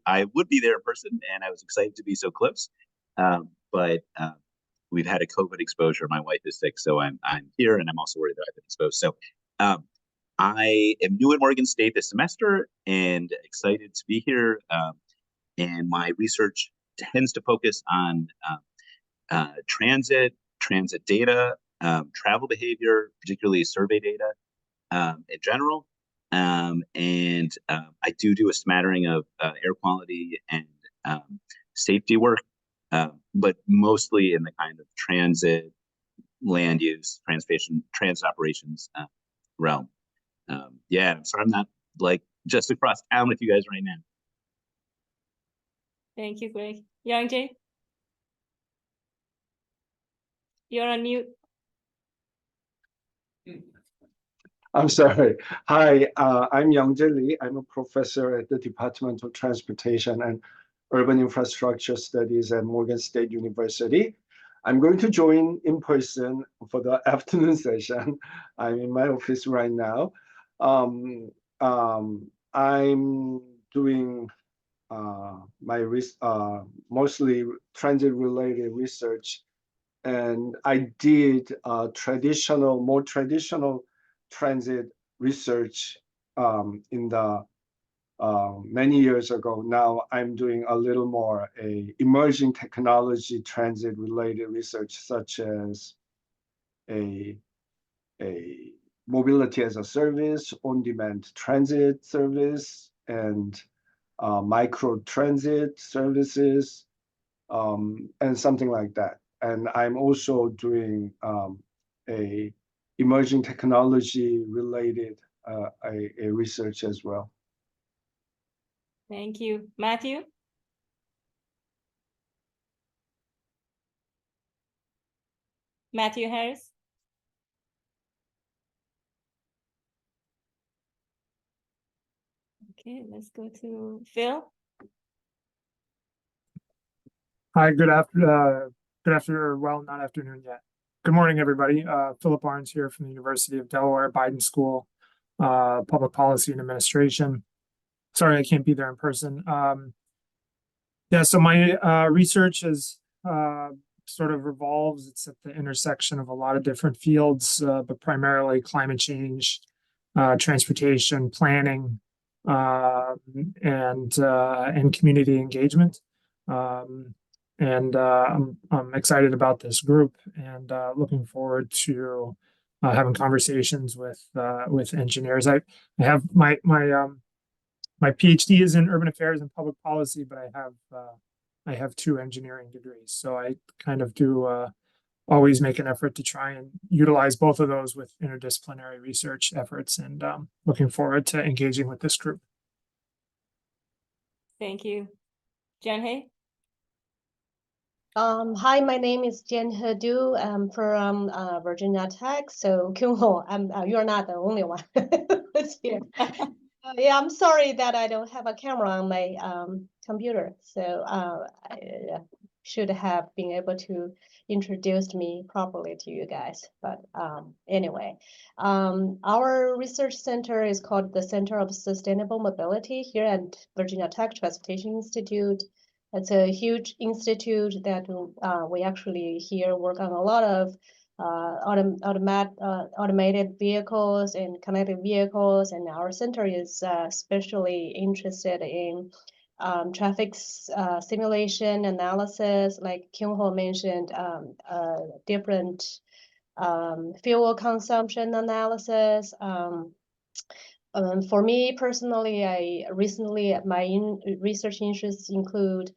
Speaker 1: I would be there in person, and I was excited to be so close. But we've had a COVID exposure. My wife is sick, so I'm here, and I'm also worried that I've been exposed. So I am new at Morgan State this semester, and excited to be here. And my research tends to focus on transit data, travel behavior, particularly survey data in general. I do a smattering of air quality and safety work, but mostly in the kind of transit, land use, transit operations realm. Yeah, I'm sorry I'm not like just across town with you guys right now.
Speaker 2: Thank you, Greg. Youngjae? You're on mute.
Speaker 15: I'm sorry. Hi, I'm Youngjae Lee. I'm a professor at the Department of Transportation and Urban Infrastructure Studies at Morgan State University. I'm going to join in person for the afternoon session. I'm in my office right now. I'm doing my mostly transit-related research, and I did more traditional transit research in the many years ago. Now I'm doing a little more emerging technology transit related research, such as a mobility as a service, on-demand transit service, and micro transit services, and something like that. And I'm also doing a emerging technology related a research as well.
Speaker 2: Thank you. Matthew? Matthew Harris? Okay, let's go to Phil.
Speaker 16: Hi, good afternoon, well, not afternoon yet. Good morning, everybody. Philip Barnes here from the University of Delaware, Biden School, Public Policy and Administration. Sorry, I can't be there in person. Yeah, so my research is sort of revolves, it's at the intersection of a lot of different fields, but primarily climate change, transportation, planning, and community engagement. I'm excited about this group and looking forward to having conversations with engineers. I have my PhD is in urban affairs and public policy, but I have 2 engineering degrees, so I kind of do always make an effort to try and utilize both of those with interdisciplinary research efforts, and looking forward to engaging with this group.
Speaker 2: Thank you. Jen Hay?
Speaker 17: Hi, my name is Jen He-du. I'm from Virginia Tech. So Kyung-ho, you're not the only one who's here. Yeah, I'm sorry that I don't have a camera on my computer. So I should have been able to introduce me properly to you guys. But anyway, our research center is called the Center of Sustainable Mobility here at Virginia Tech Transportation Institute. It's a huge institute that we actually here work on a lot of automated vehicles and connected vehicles, and our center is especially interested in traffic simulation analysis, like Kyung-ho mentioned, different fuel consumption analysis. For me personally, my research interests include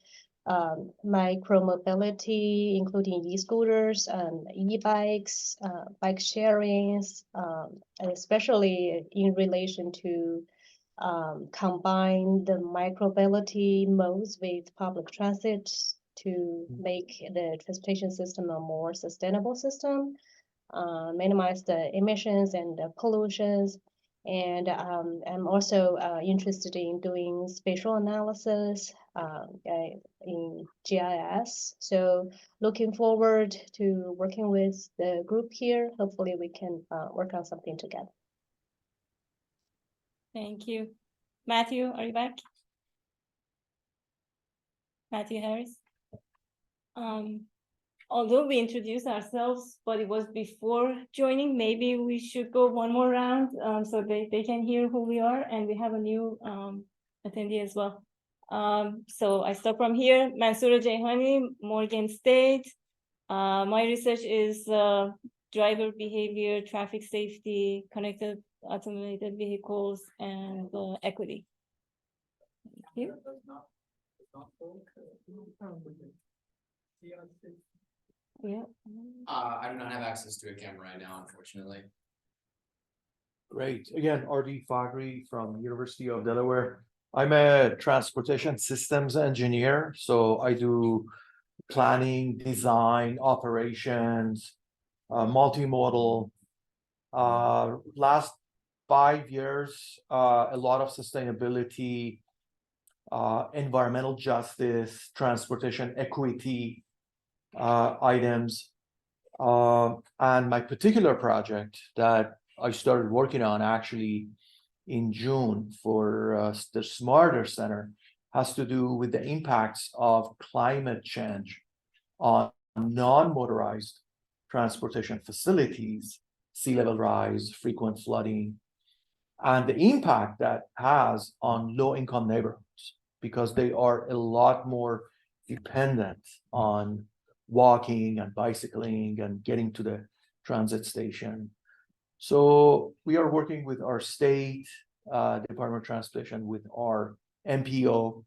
Speaker 17: micro-mobility, including e-scooters, e-bikes, bike sharings, especially in relation to combine the micro-mobility modes with public transit to make the transportation system a more sustainable system, minimize the emissions and the pollutions. And I'm also interested in doing spatial analysis in GIS. So looking forward to working with the group here. Hopefully we can work on something together.
Speaker 2: Thank you. Matthew, are you back? Matthew Harris. Although we introduced ourselves, but it was before joining, maybe we should go one more round so they can hear who we are, and we have a new attendee as well. So I start from here. Mansoura Jaihani, Morgan State. My research is driver behavior, traffic safety, connected automated vehicles, and equity. Thank you. Yeah.
Speaker 6: I do not have access to a camera right now, unfortunately.
Speaker 4: Great. Again, R.D. Fagri from University of Delaware. I'm a transportation systems engineer, so I do planning, design, operations, multimodal. Last 5 years, a lot of sustainability, environmental justice, transportation equity items. And my particular project that I started working on actually in June for the Smarter Center has to do with the impacts of climate change on non-motorized transportation facilities, sea level rise, frequent flooding. and the impact that has on low-income neighborhoods, because they are a lot more dependent on walking and bicycling and getting to the transit station. So we are working with our state Department of Transportation, with our MPO,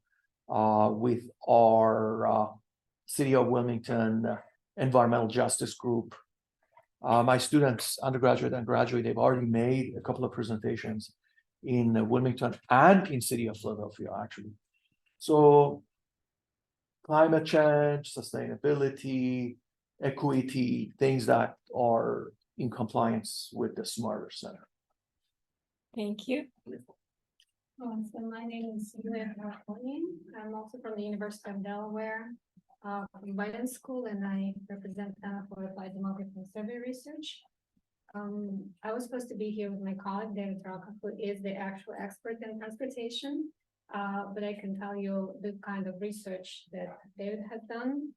Speaker 4: with our City of Wilmington Environmental Justice Group. My students, undergraduate and graduate, they've already made a couple of presentations in Wilmington and in City of Philadelphia, actually. So climate change, sustainability, equity, things that are in compliance with the Smarter Center.
Speaker 18: Thank you. So my name is Julia Marconi. I'm also from the University of Delaware, from Biden School, and I represent for Applied Demography and Survey Research. I was supposed to be here with my colleague, David Taraka, who is the actual expert in transportation. But I can tell you the kind of research that David has done.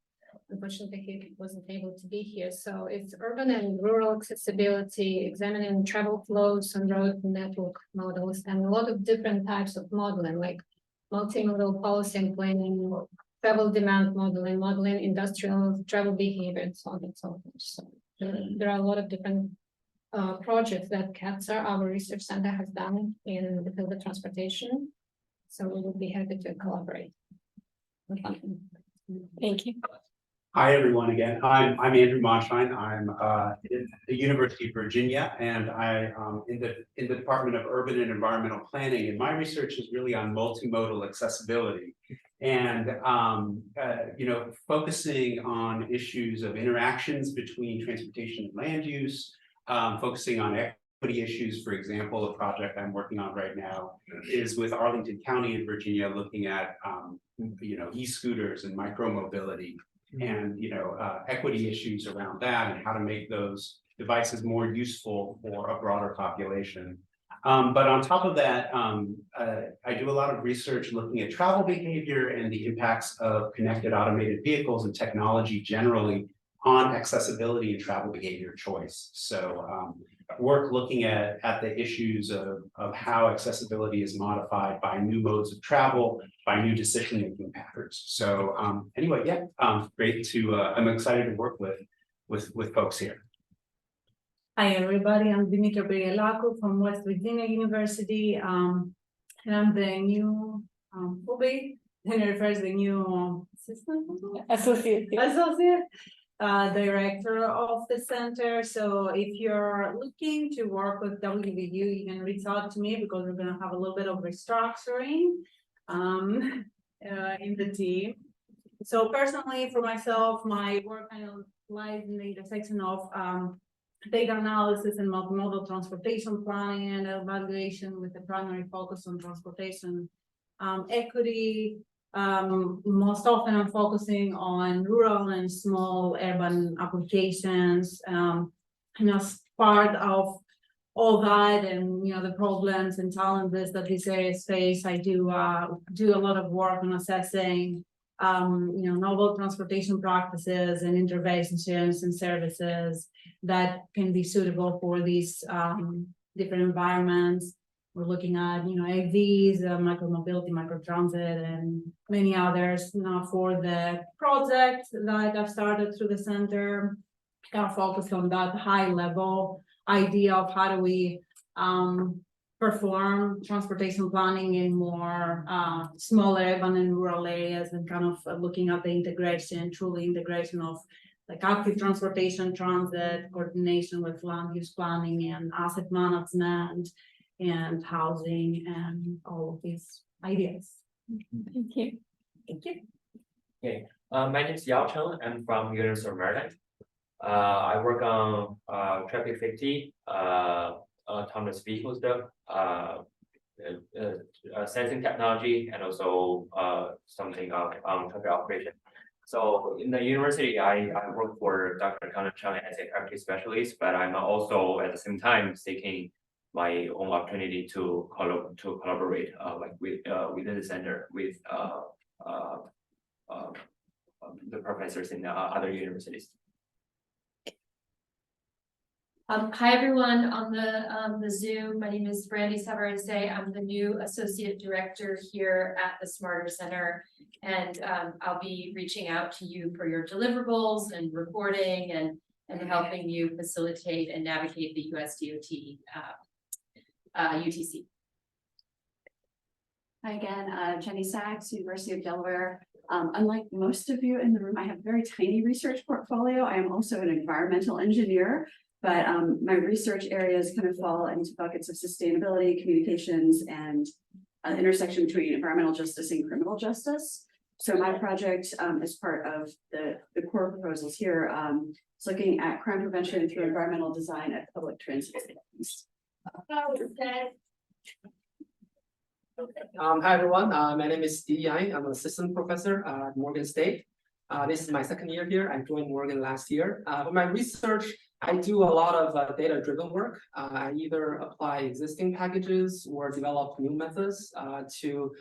Speaker 18: Unfortunately, he wasn't able to be here. So it's urban and rural accessibility, examining travel flows and road network models, and a lot of different types of modeling, like multimodal policy and planning, travel demand modeling, modeling industrial travel behavior, and so on and so forth. So there are a lot of different projects that CATSA, our research center, has done in the field of transportation. So we would be happy to collaborate. Thank you.
Speaker 19: Hi, everyone, again. I'm Andrew Monshine. I'm at the University of Virginia, and I in the Department of Urban and Environmental Planning, and my research is really on multimodal accessibility and you know, focusing on issues of interactions between transportation and land use, focusing on equity issues. For example, a project I'm working on right now is with Arlington County in Virginia, looking at you know, e-scooters and micromobility, and you know, equity issues around that, and how to make those devices more useful for a broader population. But on top of that, I do a lot of research looking at travel behavior and the impacts of connected automated vehicles and technology generally on accessibility and travel behavior choice. So work looking at the issues of how accessibility is modified by new modes of travel, by new decision-making patterns. So anyway, yeah, great to, I'm excited to work with folks here.
Speaker 20: Hi, everybody. I'm Dimitra Berielakou from West Virginia University. And I'm the new, then it refers the new associate director of the center. So if you're looking to work with WVU, you can reach out to me, because we're going to have a little bit of restructuring in the team. So personally, for myself, my work kind of lies in the intersection of data analysis and multimodal transportation planning and evaluation, with the primary focus on transportation equity. Most often I'm focusing on rural and small urban applications. And as part of all that, and you know, the problems and challenges that these areas face, I do a lot of work on assessing you know, novel transportation practices and interventions and services that can be suitable for these different environments. We're looking at, you know, AVs, micromobility, microtransit, and many others. Now, for the project that I've started through the center, kind of focus on that high level idea of how do we perform transportation planning in more smaller urban and rural areas, and kind of looking at the integration, truly integration of like active transportation, transit, coordination with land use planning and asset management and housing and all of these ideas.
Speaker 18: Thank you.
Speaker 20: Thank you.
Speaker 21: Okay, my name is Yao Cheng. I'm from University of Maryland. I work on traffic safety, autonomous vehicle stuff, sensing technology, and also something on traffic operation. So in the university, I work for Dr. Kana Chang as a faculty specialist, but I'm also at the same time seeking my own opportunity to collaborate like within the center with the professors in other universities.
Speaker 8: Hi, everyone on the Zoom. My name is Brandy Savarese. I'm the new Associate Director here at the Smarter Center. And I'll be reaching out to you for your deliverables and reporting and helping you facilitate and navigate the USDOT UTC.
Speaker 22: Hi again, Jenny Sachs, University of Delaware. Unlike most of you in the room, I have a very tiny research portfolio. I am also an environmental engineer, but my research areas kind of fall into buckets of sustainability, communications, and intersection between environmental justice and criminal justice. So my project is part of the core proposals here. It's looking at crime prevention through environmental design at public transit systems.
Speaker 9: Hi everyone, my name is Steve Yang. I'm an assistant professor at Morgan State. This is my second year here. I joined Morgan last year. For my research, I do a lot of data-driven work. I either apply existing packages or develop new methods to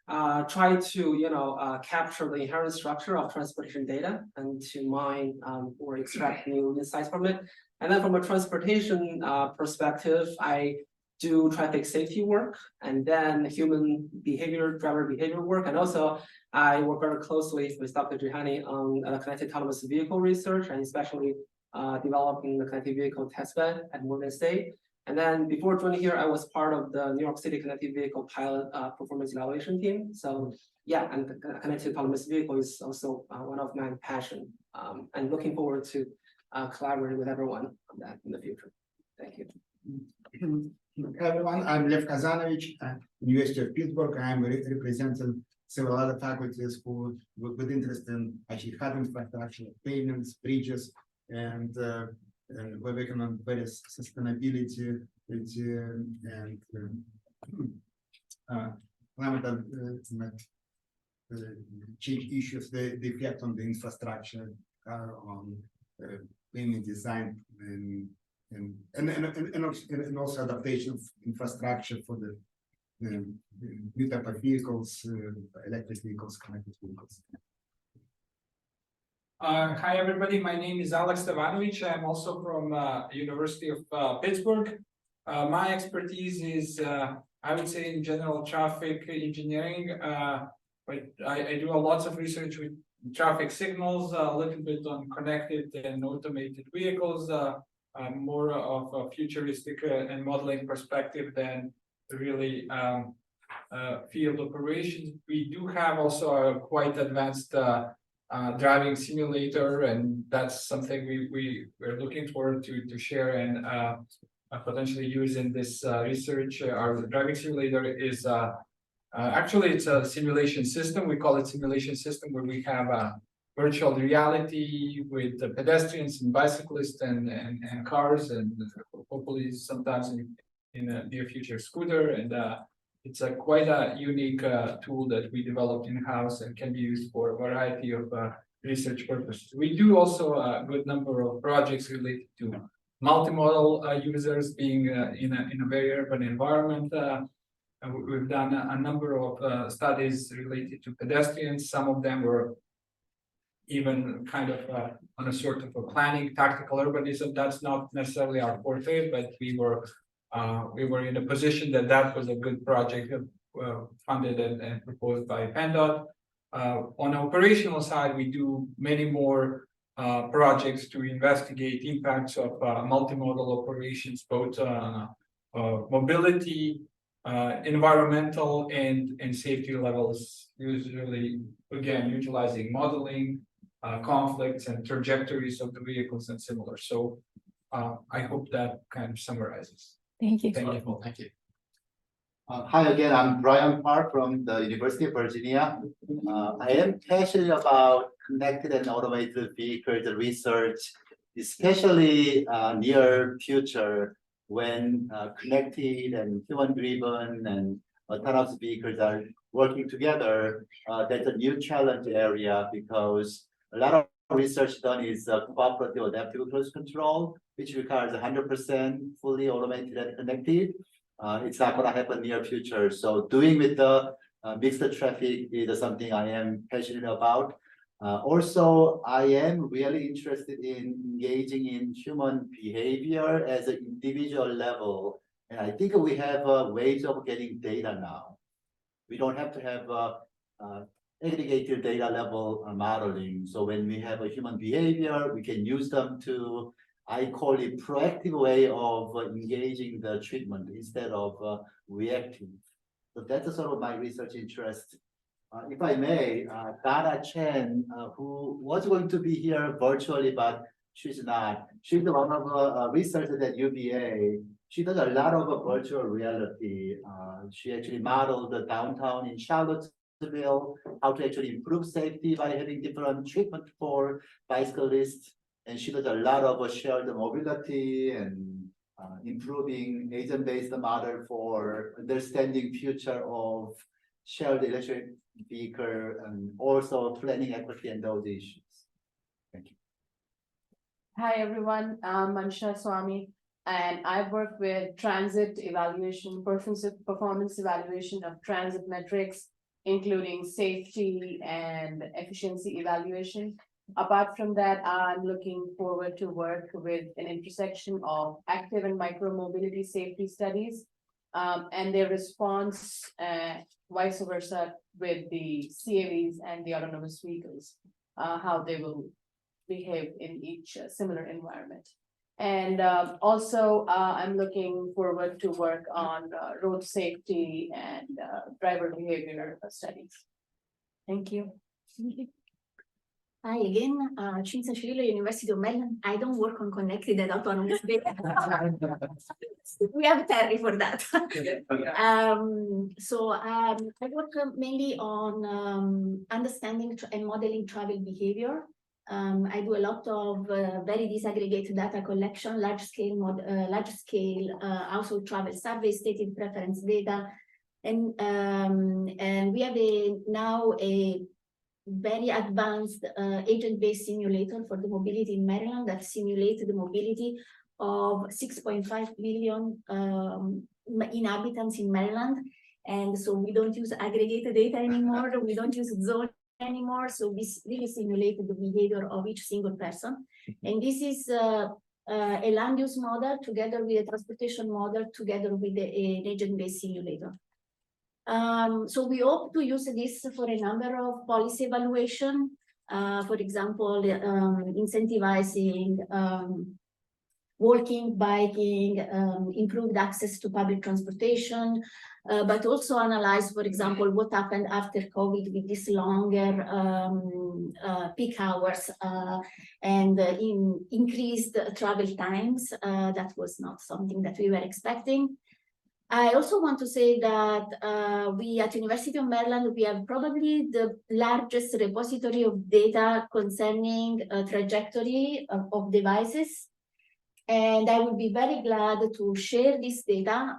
Speaker 9: try to capture the inherent structure of transportation data and to mine or extract new insights from it. And then from a transportation perspective, I do traffic safety work and then human behavior, driver behavior work. And also I work very closely with Dr. Jihani on connected autonomous vehicle research and especially developing the connected vehicle testbed at Morgan State. And then before joining here, I was part of the New York City connected vehicle pilot performance evaluation team. So yeah, and the connected autonomous vehicle is also one of my passion. And looking forward to collaborating with everyone on that in the future. Thank you.
Speaker 10: Hi everyone, I'm Lev Kazanovich at University of Pittsburgh. I'm representing several other faculties who with interest in actually hard infrastructure, payments, bridges, and we're working on various sustainability and climate change issues, the effect on the infrastructure, on payment design, and also adaptation of infrastructure for the new type of vehicles, electric vehicles, connected vehicles.
Speaker 23: Hi everybody, my name is Alex Stevanovic. I'm also from University of Pittsburgh. My expertise is, I would say in general, traffic engineering, but I do a lot of research with traffic signals, a little bit on connected and automated vehicles, more of a futuristic and modeling perspective than really field operations. We do have also a quite advanced driving simulator, and that's something we're looking forward to share and potentially use in this research. Our driving simulator is actually it's a simulation system. We call it simulation system, where we have a virtual reality with the pedestrians and bicyclists and cars, and hopefully sometimes in the near future scooter. And it's a quite a unique tool that we developed in-house and can be used for a variety of research purposes. We do also a good number of projects related to multimodal users being in a very urban environment. And we've done a number of studies related to pedestrians. Some of them were even kind of on a sort of a planning, tactical urbanism. That's not necessarily our forte, but we were in a position that was a good project funded and proposed by PennDOT. On the operational side, we do many more projects to investigate impacts of multimodal operations, both mobility, environmental and safety levels, usually again utilizing modeling, conflicts and trajectories of the vehicles and similar. So I hope that kind of summarizes.
Speaker 22: Thank you.
Speaker 3: Thank you. Hi again, I'm Brian Park from the University of Virginia. I am passionate about connected and automated vehicles research, especially near future when connected and human-driven and autonomous vehicles are working together. That's a new challenge area because a lot of research done is cooperative adaptive cruise control, which requires 100% fully automated and connected. It's not going to happen near future. So doing with the mixed traffic is something I am passionate about. Also, I am really interested in engaging in human behavior as an individual level. And I think we have ways of getting data now. We don't have to have aggregated data level modeling. So when we have a human behavior, we can use them to, I call it proactive way of engaging the treatment instead of reactive. So that's sort of my research interest. If I may, Dana Chen, who was going to be here virtually, but she's not. She's one of the researchers at UVA. She does a lot of virtual reality. She actually modeled the downtown in Charlottesville, how to actually improve safety by having different treatment for bicyclists. And she does a lot of shared mobility and improving agent-based model for understanding future of shared electric vehicle and also planning equity and those issues. Thank you.
Speaker 5: Hi, everyone. I'm Manisha Swami, and I work with transit evaluation, performance evaluation of transit metrics, including safety and efficiency evaluation. Apart from that, I'm looking forward to work with an intersection of active and micromobility safety studies and their response, vice versa, with the CAVs and the autonomous vehicles, how they will behave in each similar environment. And also, I'm looking forward to work on road safety and driver behavior studies. Thank you.
Speaker 7: Hi again, Cinzia Cirillo, University of Maryland. I don't work on connected and autonomous data. We have Terry for that. I work mainly on understanding and modeling travel behavior. I do a lot of very disaggregated data collection, large scale household travel survey, stated preference data, and we have now a very advanced agent-based simulator for the mobility in Maryland that simulates the mobility of 6.5 million inhabitants in Maryland. And so we don't use aggregated data anymore. We don't use zone anymore. So we really simulated the behavior of each single person. And this is a land use model together with a transportation model together with an agent-based simulator. So we hope to use this for a number of policy evaluation, for example, incentivizing walking, biking, improved access to public transportation, but also analyze, for example, what happened after COVID with these longer peak hours and increased travel times. That was not something that we were expecting. I also want to say that we at University of Maryland, we have probably the largest repository of data concerning trajectory of devices. And I would be very glad to share this data.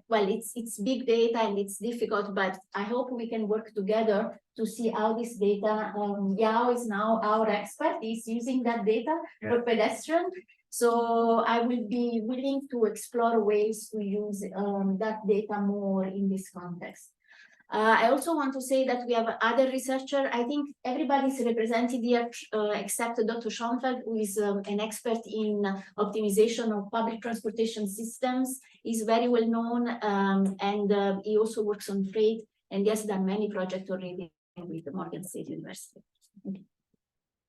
Speaker 7: Well, it's big data and it's difficult, but I hope we can work together to see how this data, Yao is now our expert, is using that data for pedestrian. So I will be willing to explore ways to use that data more in this context. I also want to say that we have other researchers. I think everybody's represented here except Dr. Schoenfeld, who is an expert in optimization of public transportation systems. He's very well known and he also works on freight and he has done many projects already with the Morgan State University.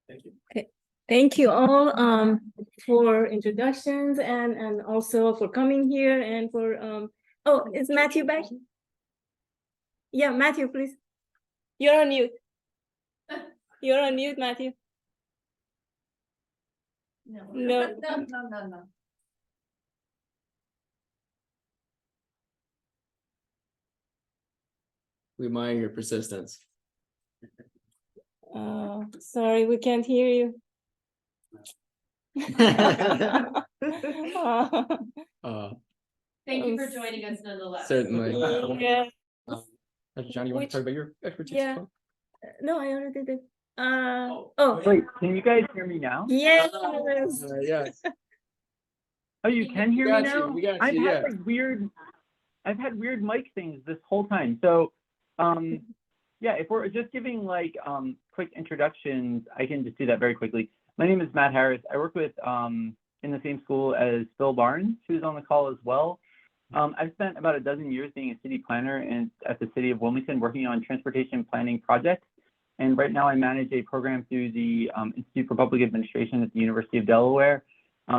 Speaker 3: Thank you.
Speaker 2: Okay. Thank you all for introductions and also for coming here and for oh, is Matthew back? Yeah, Matthew, please. You're on mute. You're on mute, Matthew. No.
Speaker 6: We admire your persistence.
Speaker 2: Sorry, we can't hear you.
Speaker 8: Thank you for joining us nonetheless.
Speaker 6: Certainly.
Speaker 2: Yeah.
Speaker 6: John, you want to talk about your expertise?
Speaker 2: Yeah. No, I already did.
Speaker 11: Wait, can you guys hear me now?
Speaker 2: Yes.
Speaker 6: Yes.
Speaker 11: Oh, you can hear me now?
Speaker 6: We got you,
Speaker 11: I've
Speaker 6: yeah.
Speaker 11: had like weird mic things this whole time. So Yeah, if we're just giving like quick introductions, I can just do that very quickly. My name is Matt Harris. I work with in the same school as Phil Barnes, who's on the call as well. I've spent about a dozen years being a city planner and at the city of Wilmington working on transportation planning projects. And right now I manage a program through the Institute for Public Administration at the University of Delaware,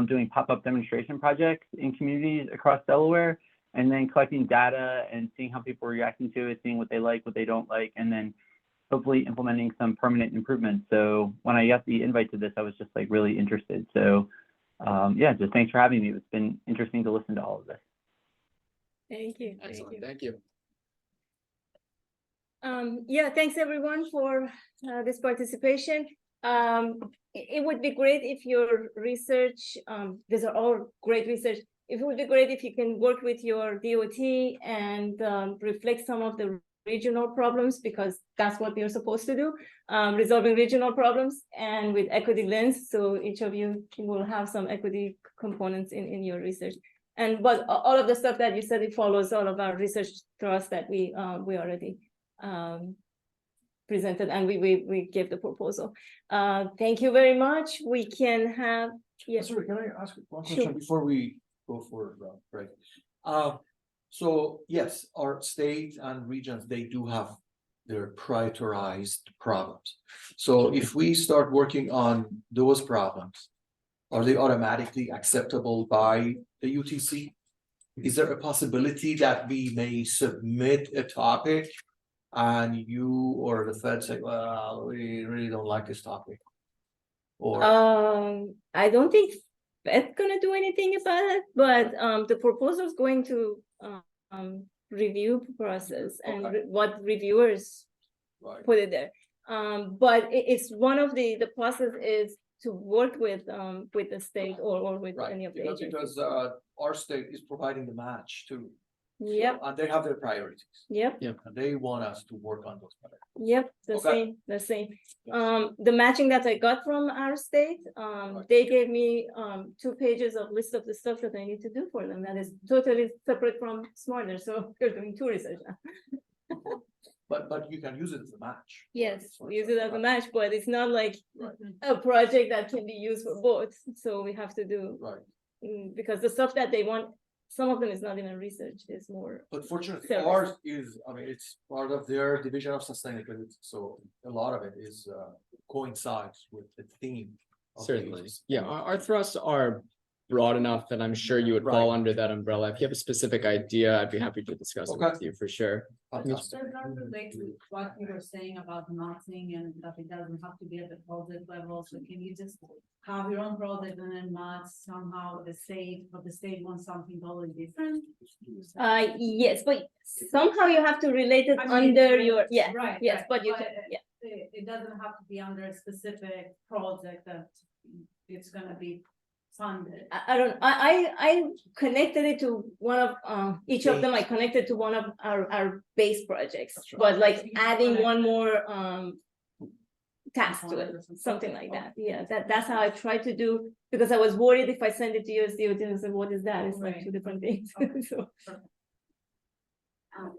Speaker 11: doing pop-up demonstration projects in communities across Delaware, and then collecting data and seeing how people are reacting to it, seeing what they like, what they don't like, and then hopefully implementing some permanent improvements. So when I got the invite to this, I was just like really interested. So yeah, just thanks for having me. It's been interesting to listen to all of this.
Speaker 2: Thank you.
Speaker 6: Excellent, thank you.
Speaker 2: Yeah, thanks everyone for this participation. It would be great if your research, these are all great research. It would be great if you can work with your DOT and reflect some of the regional problems, because that's what you're supposed to do, resolving regional problems and with equity lens. So each of you will have some equity components in your research. But all of the stuff that you said, it follows all of our research thrust that we already presented, and we gave the proposal. Thank you very much. We can have, yes.
Speaker 4: Sorry, can I ask one
Speaker 2: Sure.
Speaker 4: question before we go for break? So yes, our state and regions, they do have their prioritized problems. So if we start working on those problems, are they automatically acceptable by the UTC? Is there a possibility that we may submit a topic and you or the Fed say, well, we really don't like this topic? Or
Speaker 2: I don't think Fed's gonna do anything about it, but the proposal is going to review process and what reviewers put it there. But it's one of the process is to work with the state or with any of the agencies.
Speaker 4: because our state is providing the match too.
Speaker 2: Yep.
Speaker 4: And they have their priorities.
Speaker 2: Yep.
Speaker 4: And they want us to work on those priorities.
Speaker 2: Yep, the same. The matching that I got from our state, they gave me 2 pages of list of the stuff that I need to do for them. That is totally separate from Smarter. So you're doing 2 research now.
Speaker 4: But you can use it as a match.
Speaker 2: Yes, we use it as a match, but it's not like a project that can be used for both. So we have to do because the stuff that they want, some of them is not even research, it's more.
Speaker 4: But fortunately,
Speaker 2: service.
Speaker 4: ours is, I mean, it's part of their division of sustainability. So a lot of it is coincides with the theme. of the
Speaker 6: Certainly,
Speaker 4: agency.
Speaker 6: yeah, our thrusts are broad enough that I'm sure you would fall under that umbrella. If you have a specific idea, I'd be happy to discuss it with you for sure.
Speaker 20: Does that relate to what you were saying about matching and that it doesn't have to be at the project level? So can you just have your own project and then match somehow the state, but the state wants something totally different?
Speaker 2: Yes, but somehow you have to relate it under your,
Speaker 20: Right.
Speaker 2: yes,
Speaker 20: right,
Speaker 2: but you can,
Speaker 20: It doesn't have to be under a specific project that it's gonna be funded.
Speaker 2: I connected it to one of each of them. I connected to one of our base projects, but like adding one more task to it, something like that. Yeah, that's how I tried to do, because I was worried if I send it to USDOT and say, what is that? It's like 2 different things. So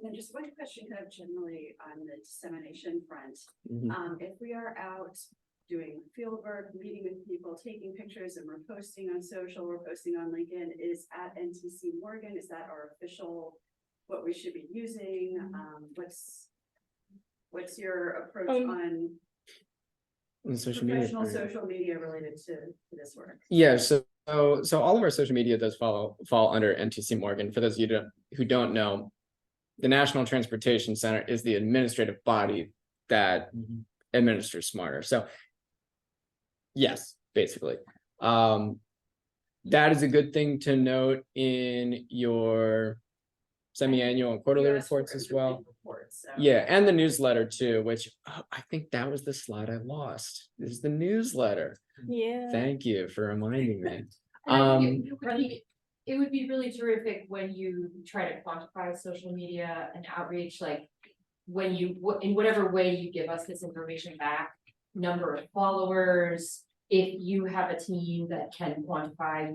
Speaker 22: And just one question kind of generally on the dissemination front. If we are out doing field work, meeting with people, taking pictures, and we're posting on social, we're posting on LinkedIn, is at NTC Morgan, is that our official, what we should be using? What's your approach on
Speaker 6: social media?
Speaker 22: professional social media related to this work?
Speaker 6: Yeah, so all of our social media does fall under NTC Morgan. For those of you who don't know, the National Transportation Center is the administrative body that administers Smarter. So yes, basically. That is a good thing to note in your semi-annual and quarterly reports as well. Yeah, and the newsletter too, which I think that was the slide I lost. This is the newsletter.
Speaker 2: Yeah.
Speaker 6: Thank you for reminding me.
Speaker 8: It would be really terrific when you try to quantify social media and outreach, like when you, in whatever way you give us this information back, number of followers, if you have a team that can quantify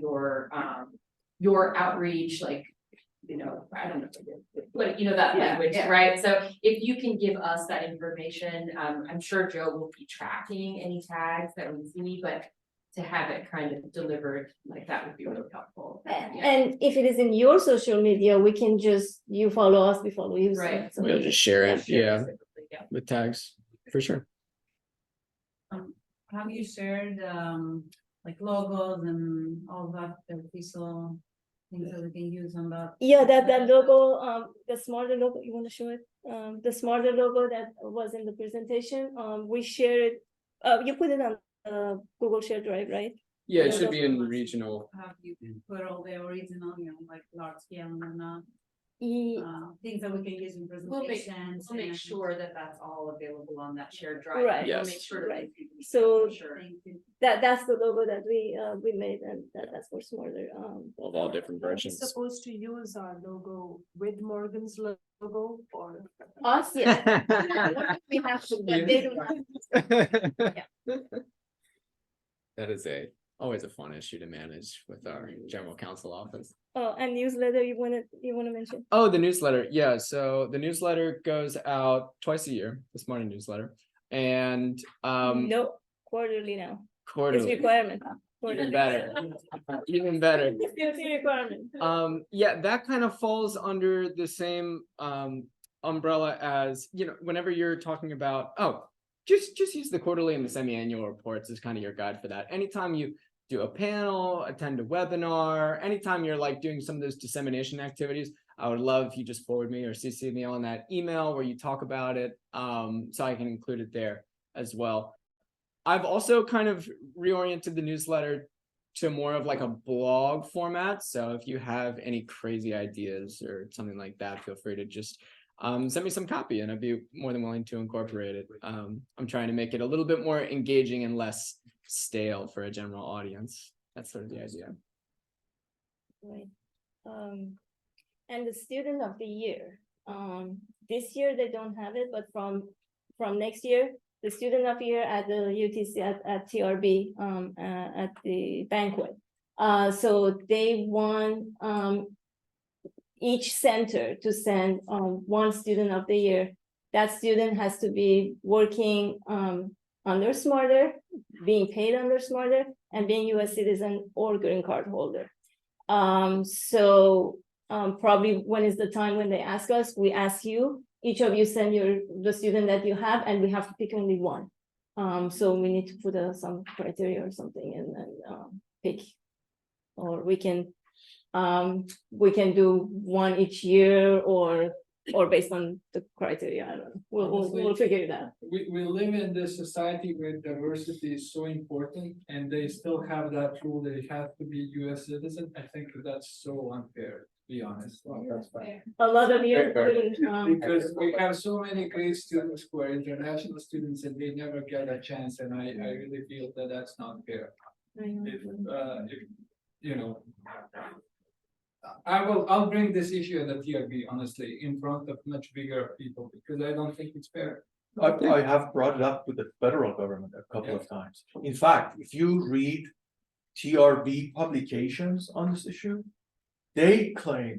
Speaker 8: your outreach, like
Speaker 22: you know, I don't know.
Speaker 8: But you know, that
Speaker 22: Yeah,
Speaker 8: language,
Speaker 22: yeah.
Speaker 8: right? So if you can give us that information, I'm sure Joe will be tracking any tags that we see, but to have it kind of delivered, like that would be really helpful. Yeah.
Speaker 2: And if it is in your social media, we can just, you follow us, we follow you. so-
Speaker 8: Right.
Speaker 2: so
Speaker 6: We'll
Speaker 2: we-
Speaker 6: just share it, yeah,
Speaker 8: Yeah.
Speaker 6: with tags, for sure.
Speaker 20: Have you shared, like logos and all that, the visual things that we can use on that?
Speaker 2: Yeah, that logo, the smarter logo, you wanna show it? The smarter logo that was in the presentation, we shared, you put it on, Google Share Drive, right?
Speaker 6: Yeah, it
Speaker 2: Yeah.
Speaker 6: should be in regional.
Speaker 20: Have you put all the original, you know, like large scale and
Speaker 2: Ye-
Speaker 20: things that we can use in presentations?
Speaker 8: We'll make
Speaker 20: and-
Speaker 8: sure that that's all available on that shared drive.
Speaker 2: Right.
Speaker 8: We'll make
Speaker 6: Yes.
Speaker 8: sure.
Speaker 2: Right.
Speaker 8: that
Speaker 2: So
Speaker 8: for sure.
Speaker 2: that's the logo that we made, and that's for smarter,
Speaker 6: Of all different versions.
Speaker 17: Supposed to use our logo with Morgan's logo or?
Speaker 2: us, yeah. We have to, but they don't have.
Speaker 6: That is always a fun issue to manage with our general counsel office.
Speaker 2: Oh, and newsletter, you wanna mention?
Speaker 6: Oh, the newsletter. Yeah, so the newsletter goes out twice a year, the Smarter newsletter. And
Speaker 2: No, quarterly now. It's
Speaker 6: quarterly,
Speaker 2: requirement.
Speaker 6: even better. Even better.
Speaker 2: It's still a requirement.
Speaker 6: Yeah, that kind of falls under the same umbrella as, you know, whenever you're talking about, just use the quarterly and the semi-annual reports as kind of your guide for that. Anytime you do a panel, attend a webinar, anytime you're like doing some of those dissemination activities, I would love if you just forward me or CC me on that email where you talk about it, so I can include it there as well. I've also kind of reoriented the newsletter to more of like a blog format. So if you have any crazy ideas or something like that, feel free to just send me some copy and I'd be more than willing to incorporate it. I'm trying to make it a little bit more engaging and less stale for a general audience. That's sort of the idea.
Speaker 2: Right. And the student of the year, this year they don't have it, but from next year, the student of the year at the UTC at TRB, at the banquet. So they want, each center to send, one student of the year. That student has to be working, under Smarter, being paid under Smarter, and being US citizen or green card holder. Probably when is the time when they ask us, we ask you, each of you send the student that you have, and we have to pick only one. So we need to put some criteria or something and then pick. Or we can do one each year or based on the criteria, I don't know, we'll figure it out.
Speaker 23: We live in this society where diversity is so important and they still have that rule that it has to be US citizen. I think that's so unfair, to be honest. That's fine.
Speaker 2: A lot of you.
Speaker 23: Because we have so many great students who are international students and they never get a chance, and I really feel that that's not fair. If you know. I'll bring this issue at the TRB, honestly, in front of much bigger people, because I don't think it's fair.
Speaker 4: I have brought it up with the federal government a couple of times. In fact, if you read TRB publications on this issue, they claim,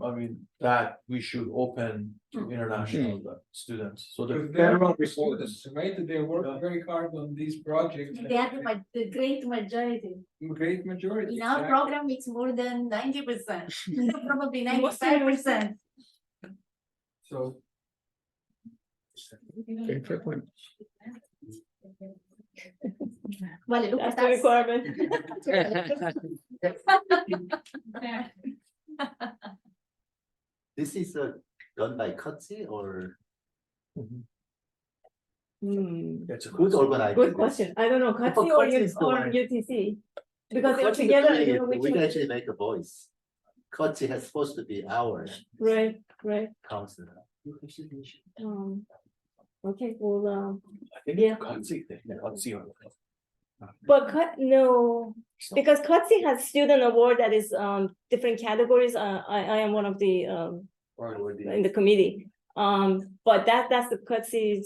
Speaker 4: that we should open to international students. So the
Speaker 23: Because they're
Speaker 4: federal
Speaker 23: not students, right? They work very hard on these projects.
Speaker 7: They are the great majority.
Speaker 23: Great majority.
Speaker 7: In our
Speaker 23: exactly.
Speaker 7: program, it's more than 90%, probably 95%.
Speaker 23: So.
Speaker 6: Very fair point.
Speaker 7: Vale, look
Speaker 2: That's
Speaker 7: at
Speaker 2: the requirement.
Speaker 3: This is done by CUTSI or
Speaker 4: That's a
Speaker 3: who's organizing?
Speaker 2: Good
Speaker 3: this?
Speaker 2: question. I don't know,
Speaker 3: Oh,
Speaker 2: CUTSI
Speaker 3: CUTSI is the one.
Speaker 2: UTC. Because they're
Speaker 3: CUTSI is
Speaker 2: together,
Speaker 3: really-
Speaker 2: you know, which
Speaker 3: we can
Speaker 2: one-
Speaker 3: actually make a voice. CUTSI has supposed to be our
Speaker 2: Right, right.
Speaker 3: council.
Speaker 2: Okay, well,
Speaker 4: I think
Speaker 2: yeah. But no, because CUTSI has student award that is different categories. I am one of the in the committee. But that's the CUTSI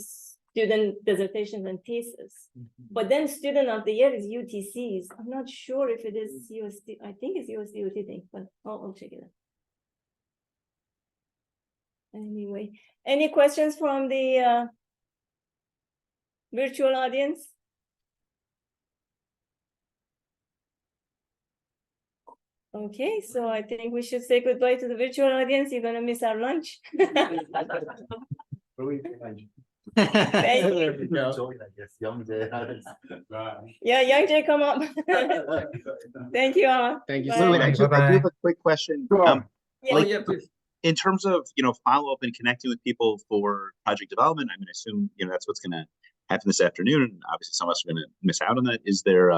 Speaker 2: student dissertations and thesis. But then student of the year is UTCs. I'm not sure if it is USD. I think it's USDOT thing, but I'll check it out. Anyway, any questions from the virtual audience? Okay, so I think we should say goodbye to the virtual audience. You're gonna miss our lunch. Thank you.
Speaker 3: There we go. Join, I guess, Young Jay.
Speaker 2: Yeah, Young Jay, come up. Thank you all.
Speaker 6: Thank you
Speaker 2: Bye.
Speaker 6: so
Speaker 1: Wait,
Speaker 6: much.
Speaker 1: I do have a quick question.
Speaker 2: Yeah.
Speaker 1: Like,
Speaker 6: yeah, please.
Speaker 1: in terms of, follow-up and connecting with people for project development, I mean, I assume, that's what's gonna happen this afternoon, and obviously some of us are gonna miss out on that. Is there,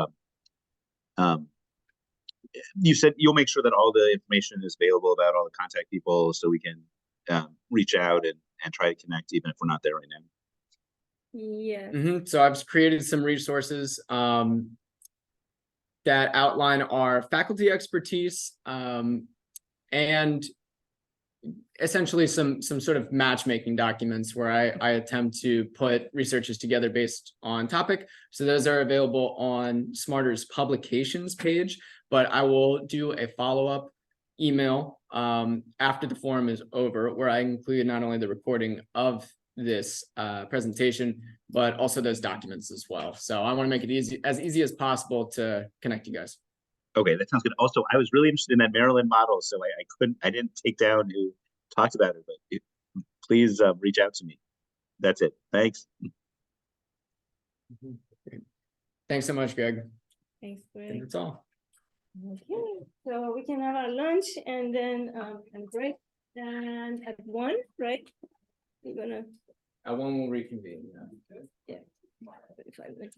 Speaker 1: you said you'll make sure that all the information is available about all the contact people, so we can reach out and try to connect even if we're not there right now.
Speaker 2: Yeah.
Speaker 6: So I've created some resources that outline our faculty expertise and essentially some sort of matchmaking documents where I attempt to put researchers together based on topic. So those are available on Smarter's publications page, but I will do a follow-up email after the forum is over, where I include not only the recording of this presentation, but also those documents as well. So I want to make it as easy as possible to connect you guys.
Speaker 1: Okay, that sounds good. Also, I was really interested in that Maryland model, so I didn't take down who talked about it, but please reach out to me. That's it. Thanks.
Speaker 6: Thanks so much, Greg.
Speaker 2: Thanks,
Speaker 6: And
Speaker 2: Greg.
Speaker 6: that's all.
Speaker 2: Okay, so we can have our lunch and then and break. And at 1, right? We're gonna,
Speaker 6: At 1 we'll reconvene.
Speaker 2: yeah. 35 minutes.